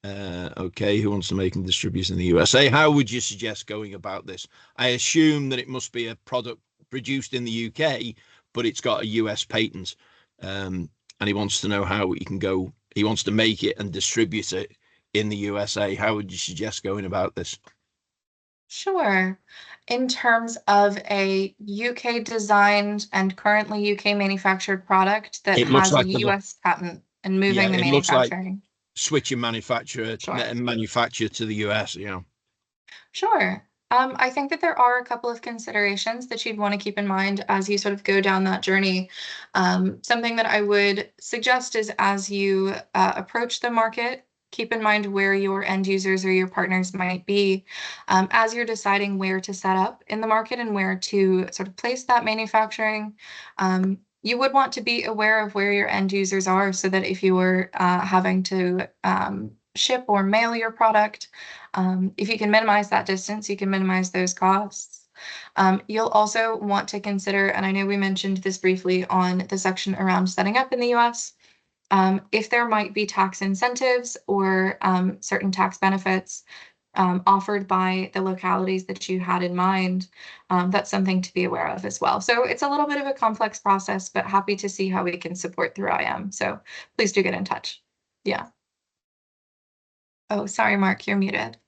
Okay, who wants to make and distribute in the USA? How would you suggest going about this? I assume that it must be a product produced in the UK, but it's got a US patent. And he wants to know how he can go. He wants to make it and distribute it in the USA. How would you suggest going about this? Sure. In terms of a UK designed and currently UK manufactured product that It looks has a like the US patent and moving the it looks like manufacturing. switching manufacturer Sure. and manufacture to the US. Sure. I think that there are a couple of considerations that you'd want to keep in mind as you sort of go down that journey. Something that I would suggest is as you approach the market, keep in mind where your end users or your partners might be as you're deciding where to set up in the market and where to sort of place that manufacturing. You would want to be aware of where your end users are so that if you were having to ship or mail your product, if you can minimize that distance, you can minimize those costs. You'll also want to consider, and I know we mentioned this briefly on the section around setting up in the US, if there might be tax incentives or certain tax benefits offered by the localities that you had in mind, that's something to be aware of as well. So it's a little bit of a complex process, but happy to see how we can support through IM. So please do get in touch. Yeah. Oh, sorry, Mark, you're muted.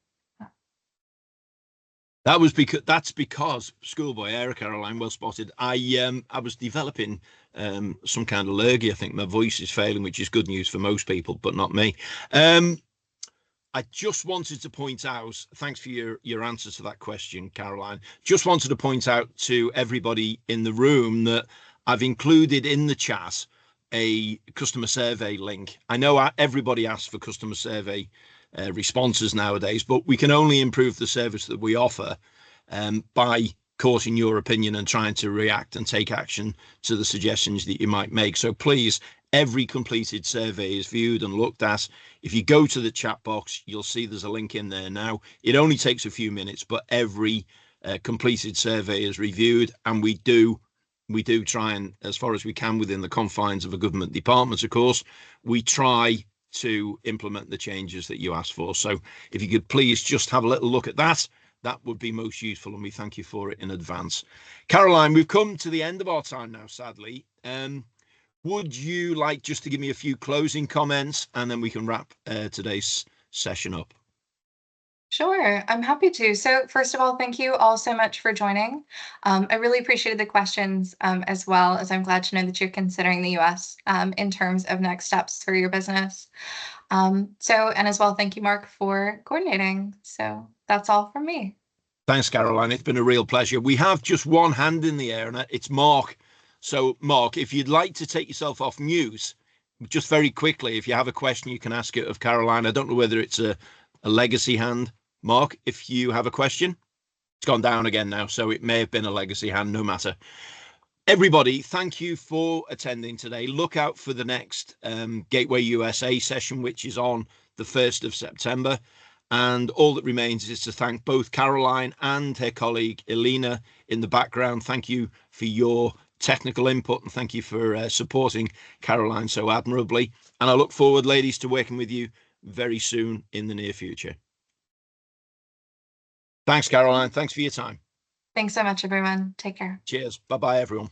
That's because schoolboy error, Caroline, well spotted. I was developing some kind of allergy. I think my voice is failing, which is good news for most people, but not me. I just wanted to point out, thanks for your answer to that question, Caroline. Just wanted to point out to everybody in the room that I've included in the chat a customer survey link. I know everybody asks for customer survey responses nowadays, but we can only improve the service that we offer by courting your opinion and trying to react and take action to the suggestions that you might make. So please, every completed survey is viewed and looked at. If you go to the chat box, you'll see there's a link in there now. It only takes a few minutes, but every completed survey is reviewed, and we do try and, as far as we can within the confines of a government department, of course, we try to implement the changes that you asked for. So if you could please just have a little look at that, that would be most useful, and we thank you for it in advance. Caroline, we've come to the end of our time now, sadly. Would you like just to give me a few closing comments, and then we can wrap today's session up? Sure, I'm happy to. So first of all, thank you all so much for joining. I really appreciated the questions as well, as I'm glad to know that you're considering the US in terms of next steps for your business. And as well, thank you, Mark, for coordinating. So that's all from me. Thanks, Caroline. It's been a real pleasure. We have just one hand in the air, and it's Mark. So, Mark, if you'd like to take yourself off mute, just very quickly, if you have a question, you can ask it of Caroline. I don't know whether it's a legacy hand. Mark, if you have a question, it's gone down again now, so it may have been a legacy hand, no matter. Everybody, thank you for attending today. Look out for the next Gateway USA session, which is on the 1st of September. And all that remains is to thank both Caroline and her colleague Elena in the background. Thank you for your technical input, and thank you for supporting Caroline so admirably. And I look forward, ladies, to working with you very soon in the near future. Thanks, Caroline. Thanks for your time. Thanks so much, everyone. Take care. Cheers. Bye-bye, everyone.